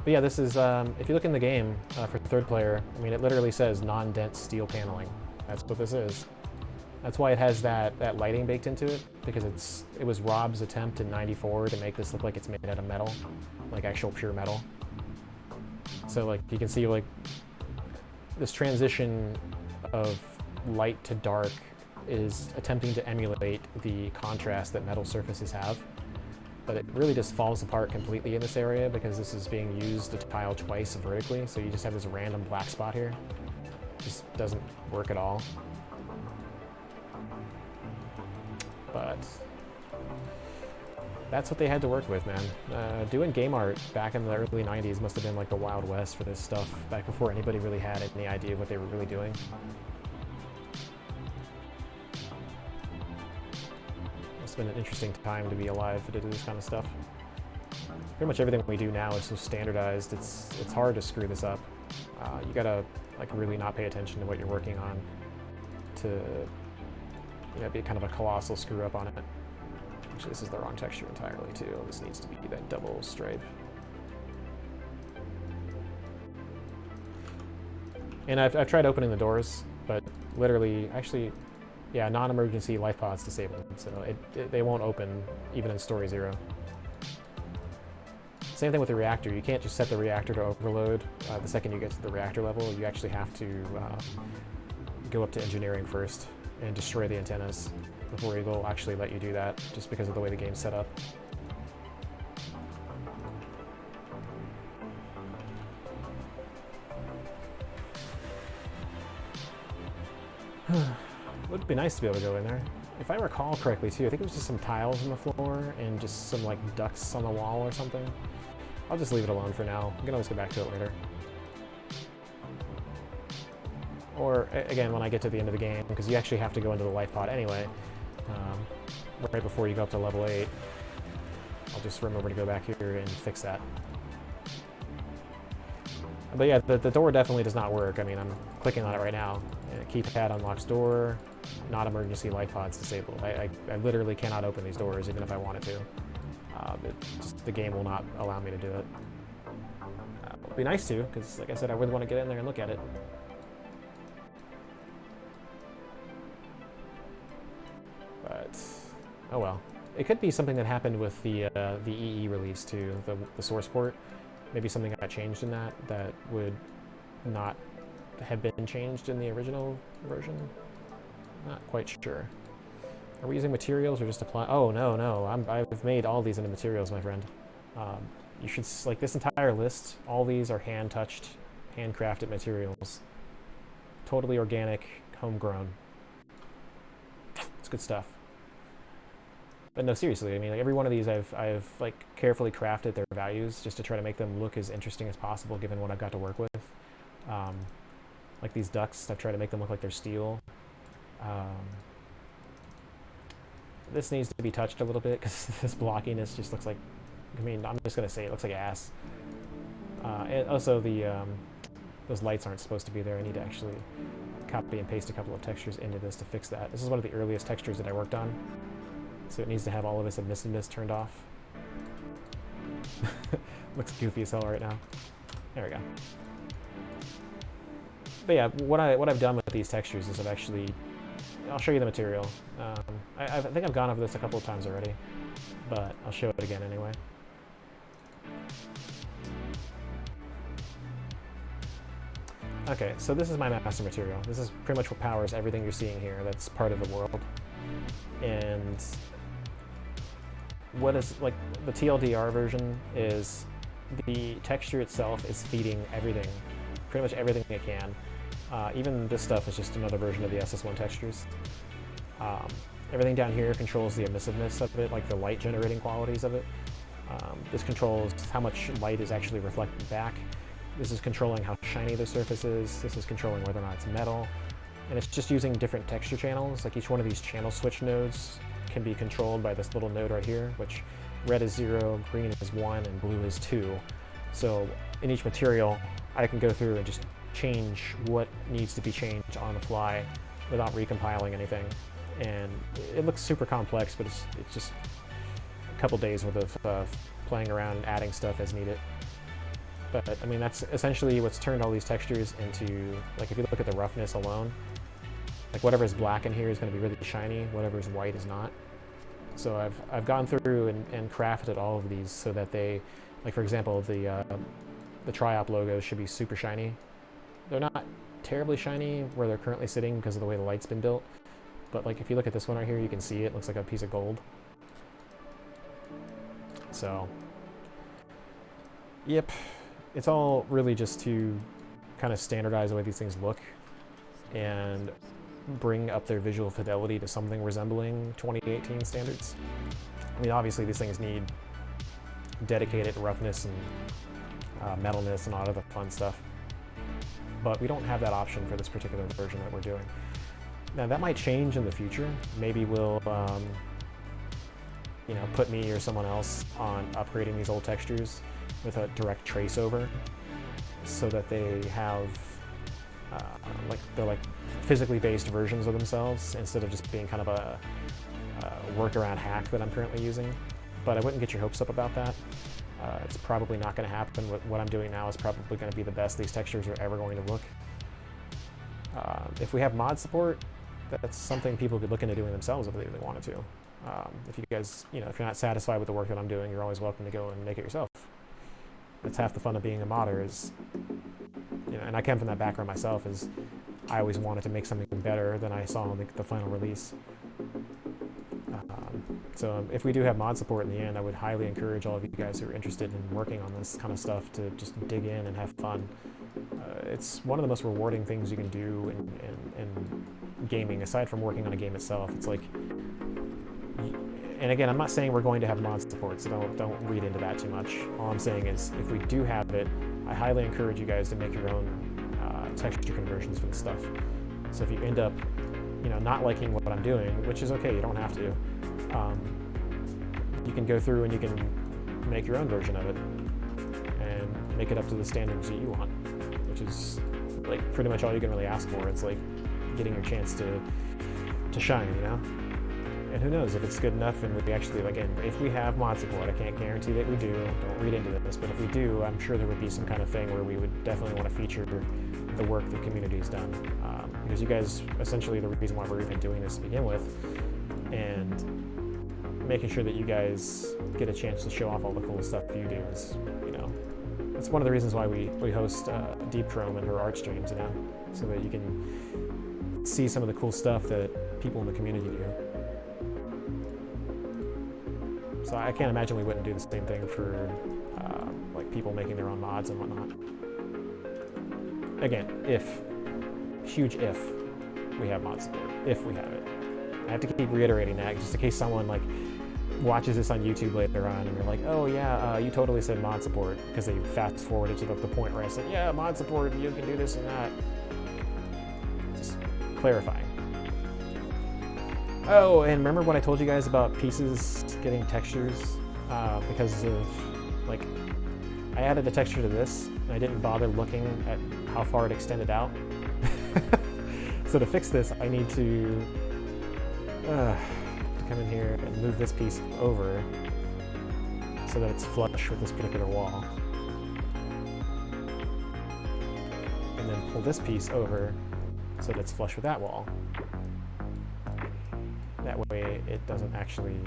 But yeah, this is, if you look in the game for third player, I mean, it literally says non-dense steel paneling. That's what this is. That's why it has that lighting baked into it, because it was Rob's attempt in '94 to make this look like it's made out of metal, like actual pure metal. So like you can see like this transition of light to dark is attempting to emulate the contrast that metal surfaces have. But it really just falls apart completely in this area because this is being used to tile twice vertically, so you just have this random black spot here. Just doesn't work at all. But that's what they had to work with, man. Doing game art back in the early 90s must have been like the Wild West for this stuff, back before anybody really had any idea of what they were really doing. It's been an interesting time to be alive to do this kind of stuff. Pretty much everything we do now is so standardized, it's hard to screw this up. You gotta like really not pay attention to what you're working on to be kind of a colossal screw up on it. Actually, this is the wrong texture entirely too. This needs to be that double stripe. And I've tried opening the doors, but literally, actually, yeah, non-emergency life pods disabled, so they won't open even in Story 0. Same thing with the reactor. You can't just set the reactor to overload the second you get to the reactor level. You actually have to go up to engineering first and destroy the antennas before they'll actually let you do that, just because of the way the game's set up. Would be nice to be able to go in there. If I recall correctly too, I think it was just some tiles on the floor and just some like ducts on the wall or something. I'll just leave it alone for now. I can always go back to it later. Or again, when I get to the end of the game, because you actually have to go into the life pod anyway, right before you go up to level 8. I'll just remember to go back here and fix that. But yeah, the door definitely does not work. I mean, I'm clicking on it right now. Keypad unlocks door, not emergency light pods disabled. I literally cannot open these doors even if I wanted to. The game will not allow me to do it. It'd be nice to, because like I said, I really want to get in there and look at it. But, oh well. It could be something that happened with the EE release too, the source port. Maybe something got changed in that would not have been changed in the original version. Not quite sure. Are we using materials or just apply? Oh no, I've made all these into materials, my friend. You should like this entire list. All these are hand-touched, handcrafted materials. Totally organic, homegrown. It's good stuff. But no, seriously, I mean, like every one of these I've like carefully crafted their values just to try to make them look as interesting as possible given what I've got to work with. Like these ducts, I've tried to make them look like they're steel. This needs to be touched a little bit because this blockiness just looks like, I mean, I'm just going to say it looks like ass. And also those lights aren't supposed to be there. I need to actually copy and paste a couple of textures into this to fix that. This is one of the earliest textures that I worked on. So it needs to have all of its emissiveness turned off. Looks goofy as hell right now. There we go. But yeah, what I've done with these textures is I've actually I'll show you the material. I think I've gone over this a couple of times already, but I'll show it again anyway. Okay, so this is my master material. This is pretty much what powers everything you're seeing here that's part of the world. And what is, like, the TLDR version is the texture itself is feeding everything, pretty much everything it can. Even this stuff is just another version of the SS1 textures. Everything down here controls the emissiveness of it, like the light generating qualities of it. This controls how much light is actually reflected back. This is controlling how shiny the surface is. This is controlling whether or not it's metal. And it's just using different texture channels. Like each one of these channel switch nodes can be controlled by this little node right here, which red is 0, green is 1, and blue is 2. So in each material, I can go through and just change what needs to be changed on the fly without recompiling anything. And it looks super complex, but it's just a couple days worth of playing around and adding stuff as needed. But I mean, that's essentially what's turned all these textures into, like if you look at the roughness alone, like whatever is black in here is going to be really shiny, whatever is white is not. So I've gone through and crafted all of these so that they, like for example, the Triop logos should be super shiny. They're not terribly shiny where they're currently sitting because of the way the light's been built. But like if you look at this one right here, you can see it looks like a piece of gold. So, yep. It's all really just to kind of standardize the way these things look and bring up their visual fidelity to something resembling 2018 standards. I mean, obviously these things need dedicated roughness and metalness and all of the fun stuff, but we don't have that option for this particular version that we're doing. Now that might change in the future. Maybe we'll, you know, put me or someone else on upgrading these old textures with a direct trace over, so that they have they're like physically based versions of themselves instead of just being kind of a workaround hack that I'm currently using. But I wouldn't get your hopes up about that. It's probably not going to happen. What I'm doing now is probably going to be the best these textures are ever going to look. If we have mod support, that's something people could look into doing themselves if they really wanted to. If you guys, you know, if you're not satisfied with the work that I'm doing, you're always welcome to go and make it yourself. That's half the fun of being a modder is, you know, and I came from that background myself, is I always wanted to make something better than I saw in the final release. So if we do have mod support in the end, I would highly encourage all of you guys who are interested in working on this kind of stuff to just dig in and have fun. It's one of the most rewarding things you can do in gaming, aside from working on a game itself. It's like, and again, I'm not saying we're going to have mod support, so don't read into that too much. All I'm saying is, if we do have it, I highly encourage you guys to make your own texture conversions for the stuff. So if you end up, you know, not liking what I'm doing, which is okay, you don't have to, you can go through and you can make your own version of it and make it up to the standards that you want, which is like pretty much all you can really ask for. It's like getting your chance to shine, you know? And who knows if it's good enough, and we actually, again, if we have mod support, I can't guarantee that we do, don't read into this, but if we do, I'm sure there would be some kind of thing where we would definitely want to feature the work the community has done. Because you guys, essentially the reason why we're even doing this to begin with, and making sure that you guys get a chance to show off all the cool stuff you do is, you know, that's one of the reasons why we host Deep Chrome and her art streams, you know, so that you can see some of the cool stuff that people in the community do. So I can't imagine we wouldn't do the same thing for like people making their own mods and whatnot. Again, huge if we have mod support, if we have it. I have to keep reiterating that just in case someone like watches this on YouTube later on and they're like, oh yeah, you totally said mod support, because they fast forwarded to the point where I said, yeah, mod support, you can do this and that. Just clarifying. Oh, and remember what I told you guys about pieces getting textures? Because of, like, I added a texture to this, and I didn't bother looking at how far it extended out. So to fix this, I need to come in here and move this piece over so that it's flush with this particular wall. And then pull this piece over so that it's flush with that wall. That way it doesn't actually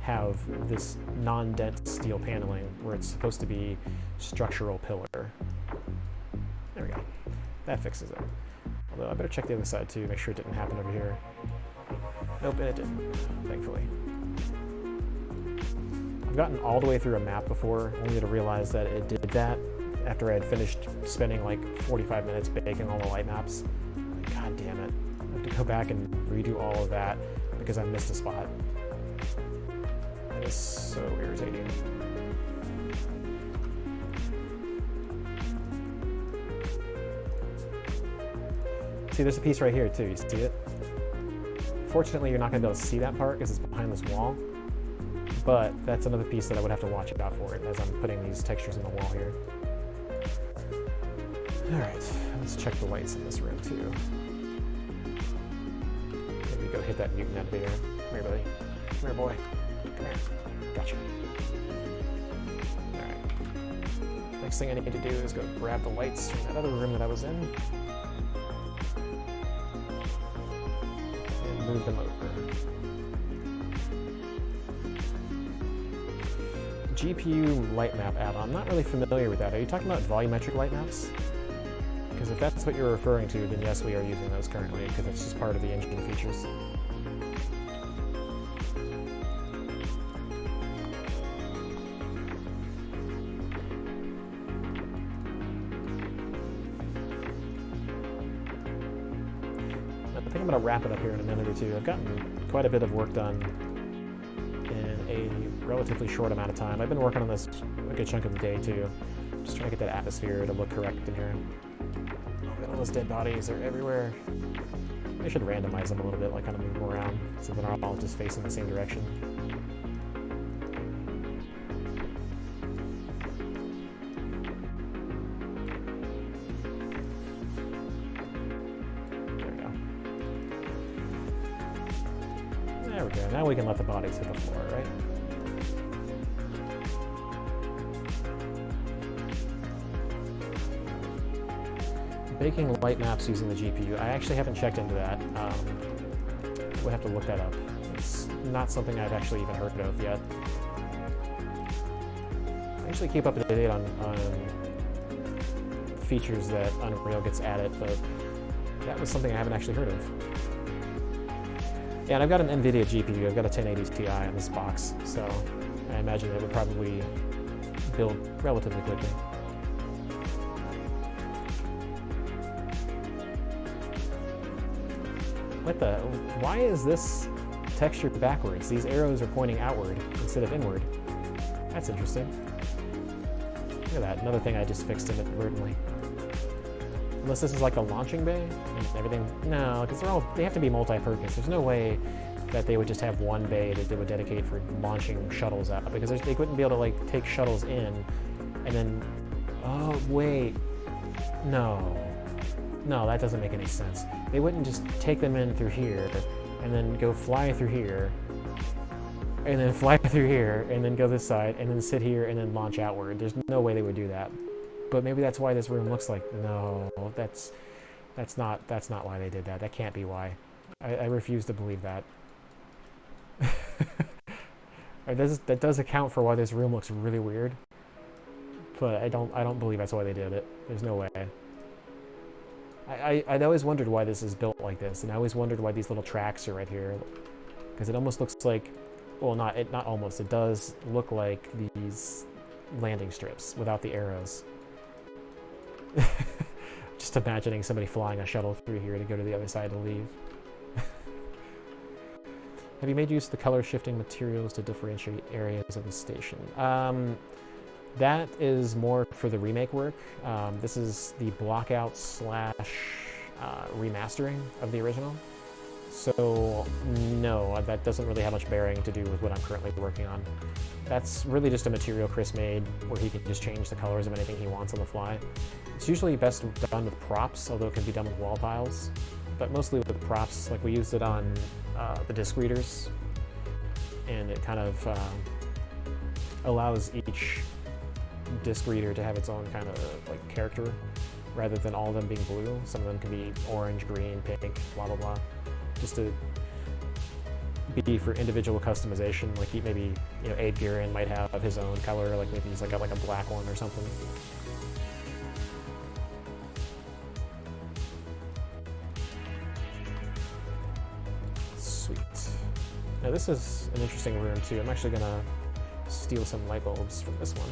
have this non-dense steel paneling where it's supposed to be structural pillar. There we go. That fixes it. Although I better check the other side too, make sure it didn't happen over here. Nope, and it didn't, thankfully. I've gotten all the way through a map before, only to realize that it did that after I had finished spending like 45 minutes baking all the light maps. God damn it. I have to go back and redo all of that because I missed a spot. That is so irritating. See, there's a piece right here too, you see it? Fortunately, you're not going to be able to see that part because it's behind this wall, but that's another piece that I would have to watch out for as I'm putting these textures in the wall here. Alright, let's check the lights in this room too. Maybe go hit that mutant elevator. Come here, buddy. Come here, boy. Come here. Gotcha. Alright. Next thing I need to do is go grab the lights from that other room that I was in. And move them over. GPU light map add-on. I'm not really familiar with that. Are you talking about volumetric light maps? Because if that's what you're referring to, then yes, we are using those currently, because it's just part of the engine features. I think I'm going to wrap it up here in a minute or two. I've gotten quite a bit of work done in a relatively short amount of time. I've been working on this a good chunk of the day too. Just trying to get that atmosphere to look correct in here. All those dead bodies are everywhere. I should randomize them a little bit, like kind of move them around so they're all just facing the same direction. There we go. There we go. Now we can let the bodies hit the floor, right? Baking light maps using the GPU. I actually haven't checked into that. We'll have to look that up. It's not something I've actually even heard of yet. I usually keep up to date on features that Unreal gets added, but that was something I haven't actually heard of. Yeah, and I've got an NVIDIA GPU. I've got a 1080 Ti on this box, so I imagine it would probably build relatively quickly. What the? Why is this texture backwards? These arrows are pointing outward instead of inward. That's interesting. Look at that, another thing I just fixed inadvertently. Unless this is like a launching bay and everything. No, because they have to be multi-purpose. There's no way that they would just have one bay that they would dedicate for launching shuttles out, because they wouldn't be able to like take shuttles in and then, oh wait, no, that doesn't make any sense. They wouldn't just take them in through here and then go fly through here and then fly through here and then go this side and then sit here and then launch outward. There's no way they would do that. But maybe that's why this room looks like, no, that's not why they did that. That can't be why. I refuse to believe that. That does account for why this room looks really weird, but I don't believe that's why they did it. There's no way. I'd always wondered why this is built like this, and I always wondered why these little tracks are right here, because it almost looks like, well, not almost, it does look like these landing strips without the arrows. Just imagining somebody flying a shuttle through here to go to the other side to leave. Have you made use of the color shifting materials to differentiate areas of the station? That is more for the remake work. This is the blockout / remastering of the original. So no, that doesn't really have much bearing to do with what I'm currently working on. That's really just a material Chris made where he can just change the colors of anything he wants on the fly. It's usually best done with props, although it can be done with wall tiles, but mostly with props. Like we used it on the disc readers, and it kind of allows each disc reader to have its own kind of like character, rather than all of them being blue. Some of them can be orange, green, pink, blah blah blah, just to be for individual customization. Like maybe Abe Gearin might have his own color, like maybe he's got like a black one or something. Sweet. Now this is an interesting room too. I'm actually gonna steal some light bulbs from this one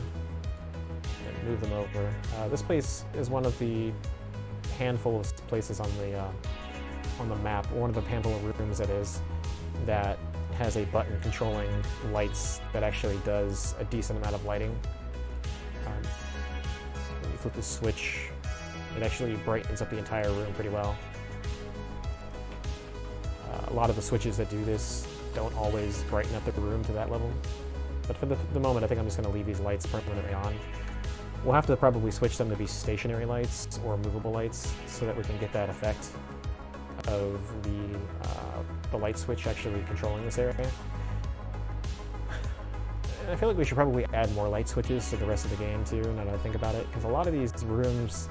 and move them over. This place is one of the handful of places on the map, or one of the handful of rooms that has a button controlling lights that actually does a decent amount of lighting. When you flip the switch, it actually brightens up the entire room pretty well. A lot of the switches that do this don't always brighten up the room to that level. But for the moment, I think I'm just going to leave these lights permanently on. We'll have to probably switch them to be stationary lights or movable lights so that we can get that effect of the light switch actually controlling this area. And I feel like we should probably add more light switches to the rest of the game too, now that I think about it, because a lot of these rooms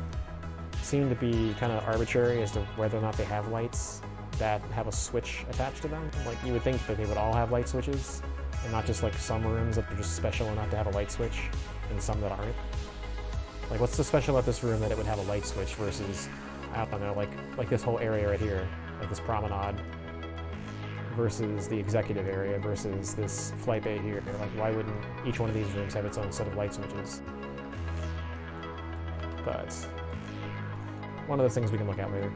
seem to be kind of arbitrary as to whether or not they have lights that have a switch attached to them. Like, you would think that they would all have light switches, and not just like some rooms that are just special enough to have a light switch, and some that aren't. Like, what's so special about this room that it would have a light switch versus, I don't know, like this whole area right here, like this promenade, versus the executive area, versus this flight bay here? Like, why wouldn't each one of these rooms have its own set of light switches? But one of those things we can look at later.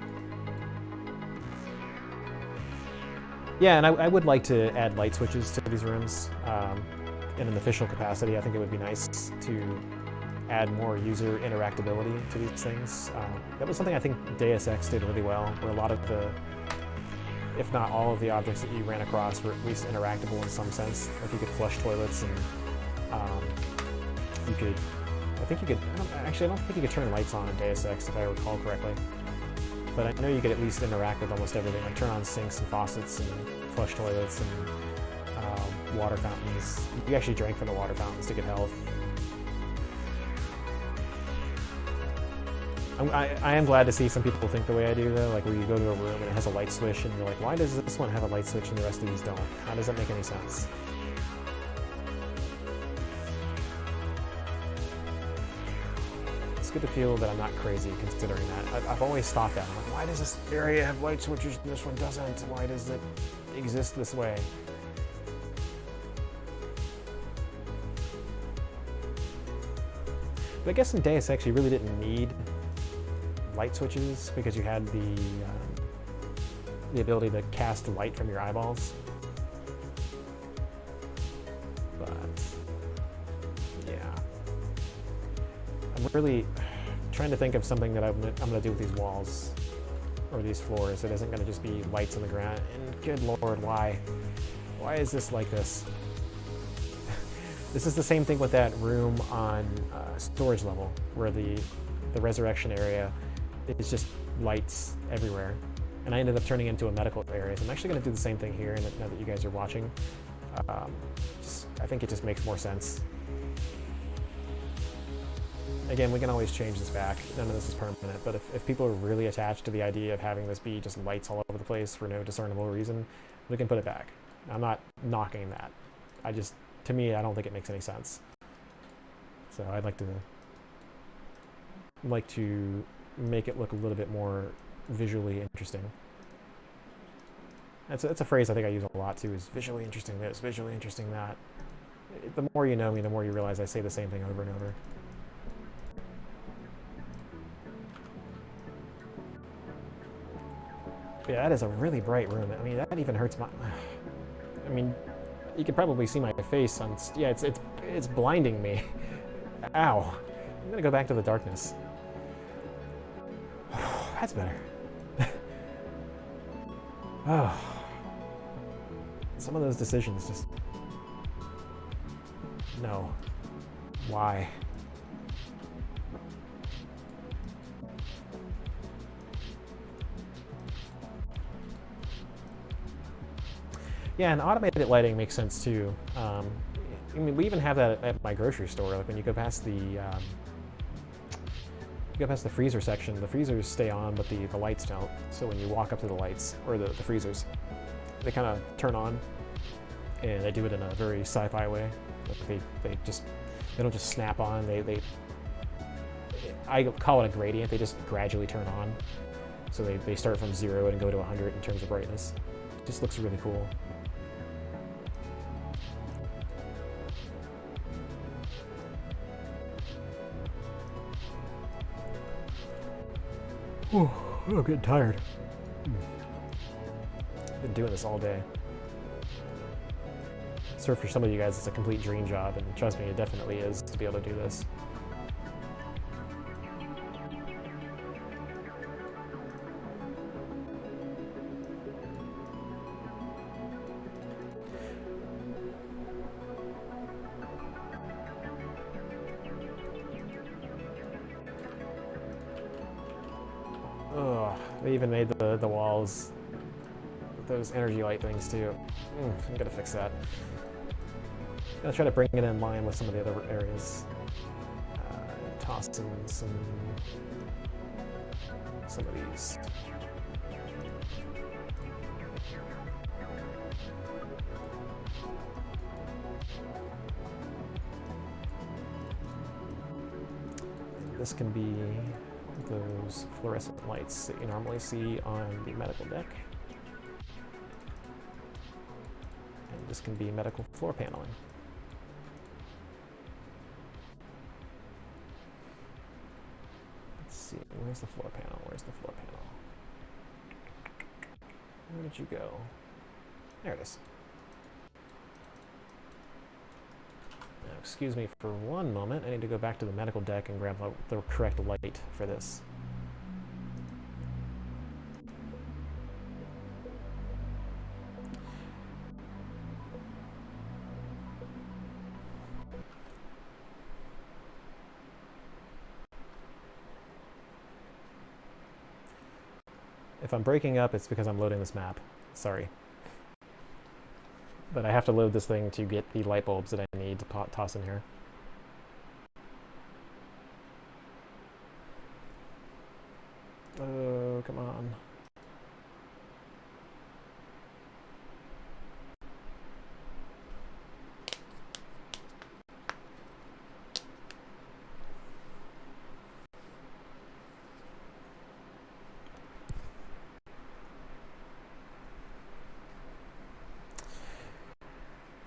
Yeah, and I would like to add light switches to these rooms in an official capacity. I think it would be nice to add more user interactability to these things. That was something I think Deus Ex did really well, where a lot of the, if not all of the objects that you ran across were at least interactable in some sense. Like, you could flush toilets, and you could, I think you could, I don't think you could turn lights on in Deus Ex if I recall correctly. But I know you could at least interact with almost everything, like turn on sinks and faucets and flush toilets and water fountains. You actually drank from the water fountains to get health. I am glad to see some people think the way I do, though, like where you go to a room and it has a light switch and you're like, why does this one have a light switch and the rest of these don't? How does that make any sense? It's good to feel that I'm not crazy considering that. I've always thought that. I'm like, why does this area have light switches and this one doesn't? Why does it exist this way? But I guess in Deus Ex you really didn't need light switches because you had the ability to cast light from your eyeballs. But yeah, I'm really trying to think of something that I'm going to do with these walls or these floors that isn't going to just be lights on the ground. And good lord, why is this like this? This is the same thing with that room on storage level, where the resurrection area is just lights everywhere. And I ended up turning into a medical area. So I'm actually going to do the same thing here now that you guys are watching. I think it just makes more sense. Again, we can always change this back. None of this is permanent, but if people are really attached to the idea of having this be just lights all over the place for no discernible reason, we can put it back. I'm not knocking that. To me, I don't think it makes any sense. So I'd like to make it look a little bit more visually interesting. That's a phrase I think I use a lot too, is visually interesting this, visually interesting that. The more you know me, the more you realize I say the same thing over and over. Yeah, that is a really bright room. I mean, that even hurts my... I mean, you can probably see my face on... Yeah, it's blinding me. Ow. I'm gonna go back to the darkness. That's better. Oh. Some of those decisions just... No. Why? Yeah, and automated lighting makes sense too. I mean, we even have that at my grocery store. Like when you go past the freezer section, the freezers stay on, but the lights don't. So when you walk up to the lights, or the freezers, they kind of turn on and they do it in a very sci-fi way. They don't just snap on. I call it a gradient. They just gradually turn on. So they start from 0 and go to 100 in terms of brightness. It just looks really cool. Oh, I'm getting tired. Been doing this all day. So for some of you guys, it's a complete dream job, and trust me, it definitely is to be able to do this. Ugh, they even made the walls those energy light things too. I'm gonna fix that. I'm gonna try to bring it in line with some of the other areas. Toss in some of these. This can be those fluorescent lights that you normally see on the medical deck. And this can be medical floor paneling. Let's see, where's the floor panel? Where's the floor panel? Where did you go? There it is. Now, excuse me for one moment. I need to go back to the medical deck and grab the correct light for this. If I'm breaking up, it's because I'm loading this map. Sorry. But I have to load this thing to get the light bulbs that I need to toss in here. Oh, come on.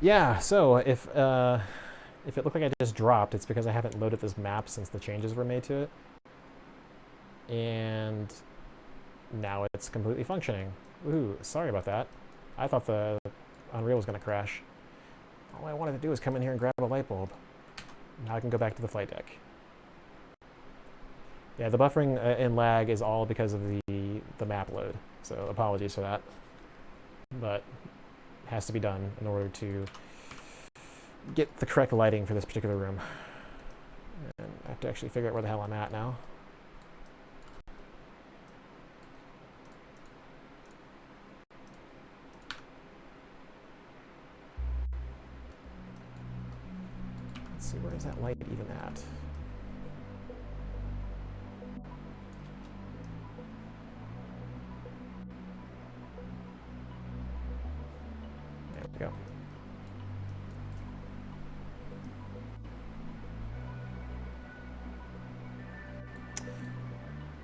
Yeah, so if it looked like I just dropped, it's because I haven't loaded this map since the changes were made to it. And now it's completely functioning. Ooh, sorry about that. I thought the Unreal was going to crash. All I wanted to do was come in here and grab a light bulb. Now I can go back to the flight deck. Yeah, the buffering and lag is all because of the map load, so apologies for that. But has to be done in order to get the correct lighting for this particular room. And I have to actually figure out where the hell I'm at now. Let's see, where is that light even at? There we go.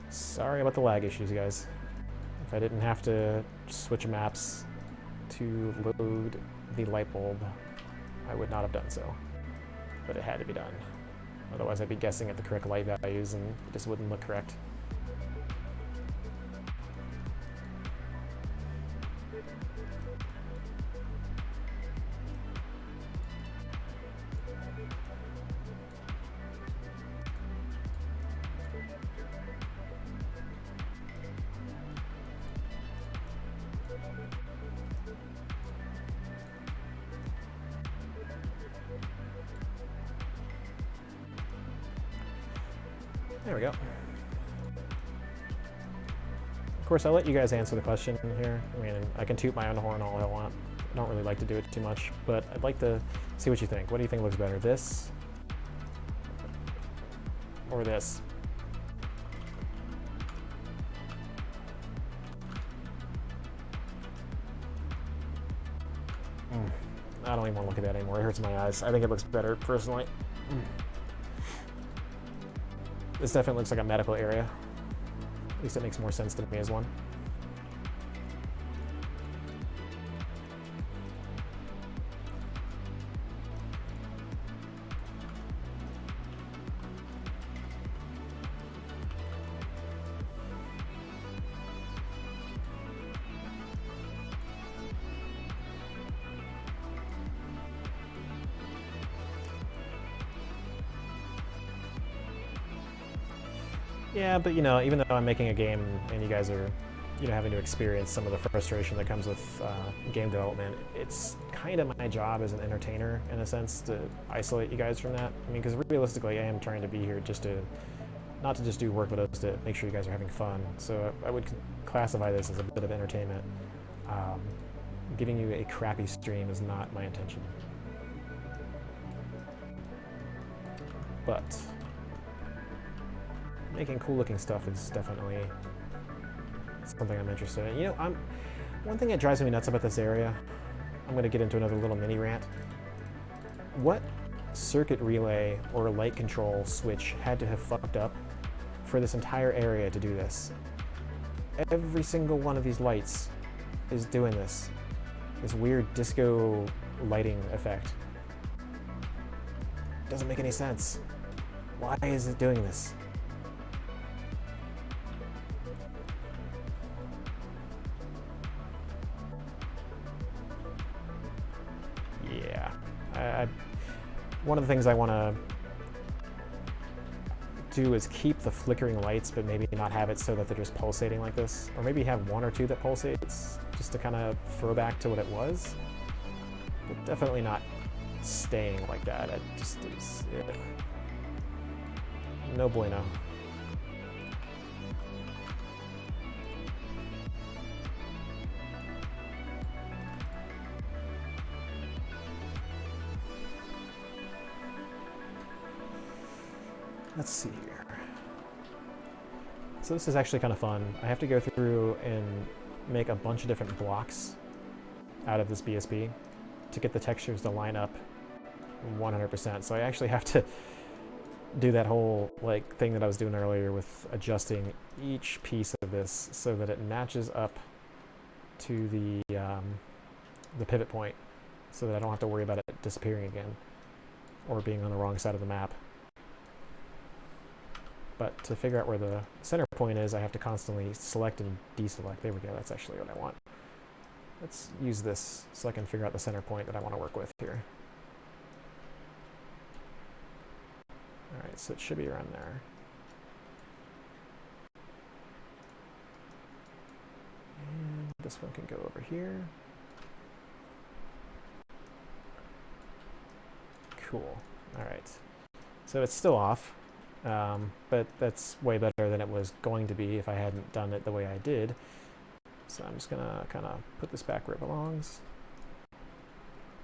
Sorry about the lag issues, guys. If I didn't have to switch maps to load the light bulb, I would not have done so. But it had to be done. Otherwise, I'd be guessing at the correct light values and it just wouldn't look correct. There we go. Of course, I'll let you guys answer the question here. I mean, I can toot my own horn all I want. I don't really like to do it too much, but I'd like to see what you think. What do you think looks better, this or this? I don't even want to look at that anymore. It hurts my eyes. I think it looks better, personally. This definitely looks like a medical area. At least it makes more sense to me as one. Yeah, but you know, even though I'm making a game and you guys are, you know, having to experience some of the frustration that comes with game development, it's kind of my job as an entertainer, in a sense, to isolate you guys from that. I mean, because realistically, I am trying to be here just to, not to just do work, but also to make sure you guys are having fun. So I would classify this as a bit of entertainment. Giving you a crappy stream is not my intention. But making cool looking stuff is definitely something I'm interested in. You know, one thing that drives me nuts about this area, I'm going to get into another little mini rant. What circuit relay or light control switch had to have fucked up for this entire area to do this? Every single one of these lights is doing this weird disco lighting effect. Doesn't make any sense. Why is it doing this? Yeah. One of the things I want to do is keep the flickering lights, but maybe not have it so that they're just pulsating like this. Or maybe have one or two that pulsates, just to kind of throw back to what it was. But definitely not staying like that. It just is... Ugh. No bueno. Let's see here. So this is actually kind of fun. I have to go through and make a bunch of different blocks out of this BSB to get the textures to line up 100%. So I actually have to do that whole like thing that I was doing earlier with adjusting each piece of this so that it matches up to the pivot point, so that I don't have to worry about it disappearing again or being on the wrong side of the map. But to figure out where the center point is, I have to constantly select and deselect. There we go, that's actually what I want. Let's use this so I can figure out the center point that I want to work with here. Alright, so it should be around there. And this one can go over here. Cool. Alright. So it's still off. But that's way better than it was going to be if I hadn't done it the way I did. So I'm just gonna kind of put this back where it belongs.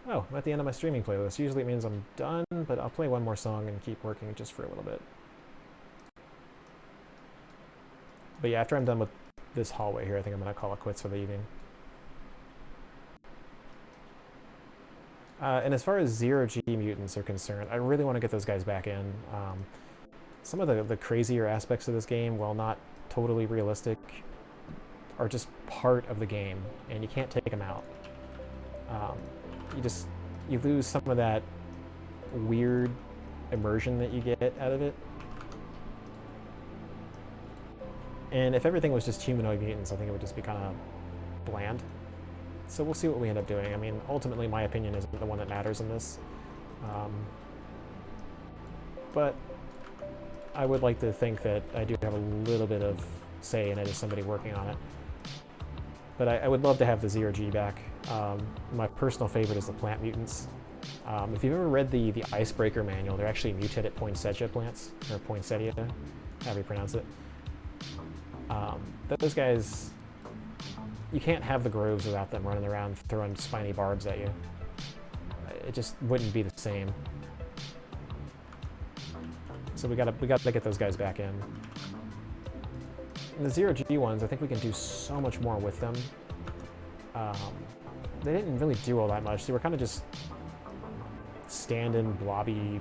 Oh, I'm at the end of my streaming playlist. Usually it means I'm done, but I'll play one more song and keep working just for a little bit. But yeah, after I'm done with this hallway here, I think I'm gonna call it quits for the evening. And as far as 0G mutants are concerned, I really want to get those guys back in. Some of the crazier aspects of this game, while not totally realistic, are just part of the game, and you can't take them out. You lose some of that weird immersion that you get out of it. And if everything was just humanoid mutants, I think it would just be kind of bland. So we'll see what we end up doing. I mean, ultimately my opinion isn't the one that matters in this. But I would like to think that I do have a little bit of say in it as somebody working on it. But I would love to have the 0G back. My personal favorite is the plant mutants. If you've ever read the Icebreaker manual, they're actually mutated poinsettia plants, or poinsettia, however you pronounce it. Those guys, you can't have the groves without them running around throwing spiny barbs at you. It just wouldn't be the same. So we gotta get those guys back in. And the 0G ones, I think we can do so much more with them. They didn't really do all that much. They were kind of just stand-in blobby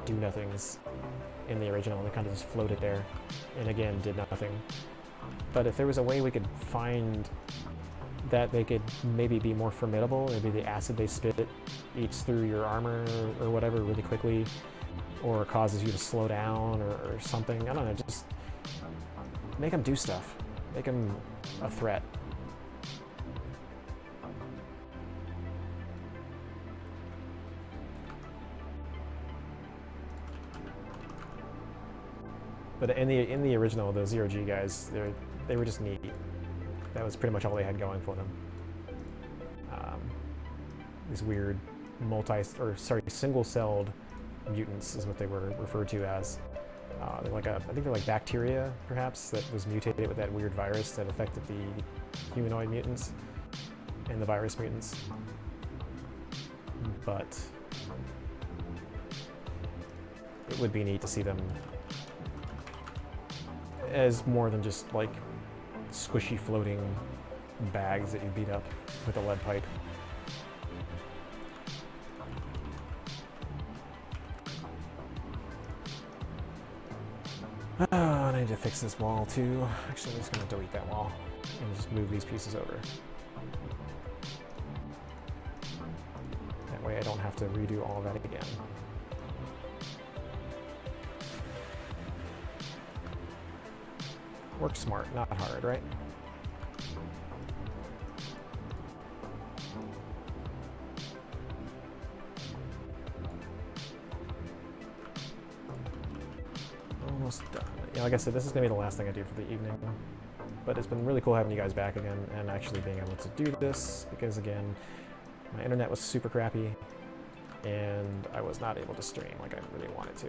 do-nothings in the original. They kind of just floated there, and again, did nothing. But if there was a way we could find that they could maybe be more formidable, maybe the acid they spit eats through your armor or whatever really quickly, or causes you to slow down or something. I don't know, just make them do stuff. Make them a threat. But in the original, the 0G guys, they were just neat. That was pretty much all they had going for them. These weird single-celled mutants is what they were referred to as. They're like I think they're like bacteria, perhaps, that was mutated with that weird virus that affected the humanoid mutants and the virus mutants. But it would be neat to see them as more than just like squishy floating bags that you beat up with a lead pipe. Oh, and I need to fix this wall too. Actually, I'm just going to delete that wall and just move these pieces over. That way I don't have to redo all of that again. Work smart, not hard, right? Almost done. Yeah, like I said, this is going to be the last thing I do for the evening. But it's been really cool having you guys back again and actually being able to do this because, again, my internet was super crappy and I was not able to stream like I really wanted to.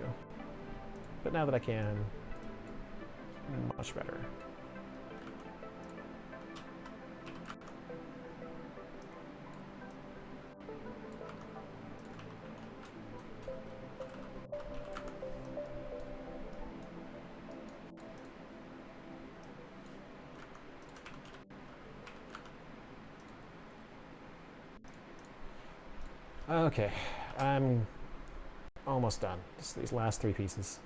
But now that I can, much better. Okay, I'm almost done. Just these last three pieces.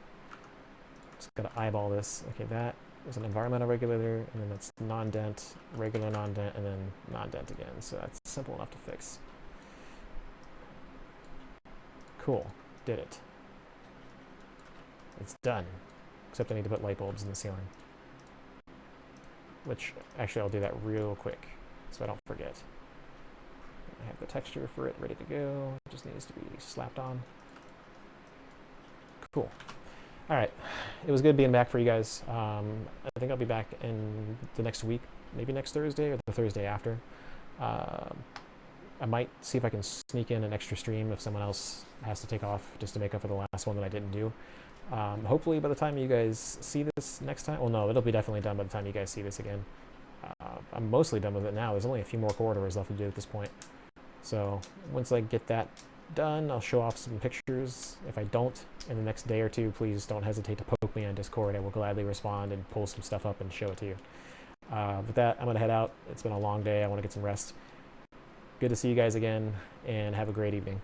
Just gotta eyeball this. Okay, that is an environmental regulator, and then that's non-dent, regular non-dent, and then non-dent again. So that's simple enough to fix. Cool, did it. It's done. Except I need to put light bulbs in the ceiling. Which, actually, I'll do that real quick, so I don't forget. I have the texture for it ready to go. It just needs to be slapped on. Cool. All right. It was good being back for you guys. I think I'll be back in the next week, maybe next Thursday or the Thursday after. I might see if I can sneak in an extra stream if someone else has to take off just to make up for the last one that I didn't do. Hopefully by the time you guys see this next time, well, no, it'll be definitely done by the time you guys see this again. I'm mostly done with it now. There's only a few more corridors left to do at this point. So once I get that done, I'll show off some pictures. If I don't in the next day or two, please don't hesitate to poke me on Discord. I will gladly respond and pull some stuff up and show it to you. With that, I'm going to head out. It's been a long day. I want to get some rest. Good to see you guys again, and have a great evening.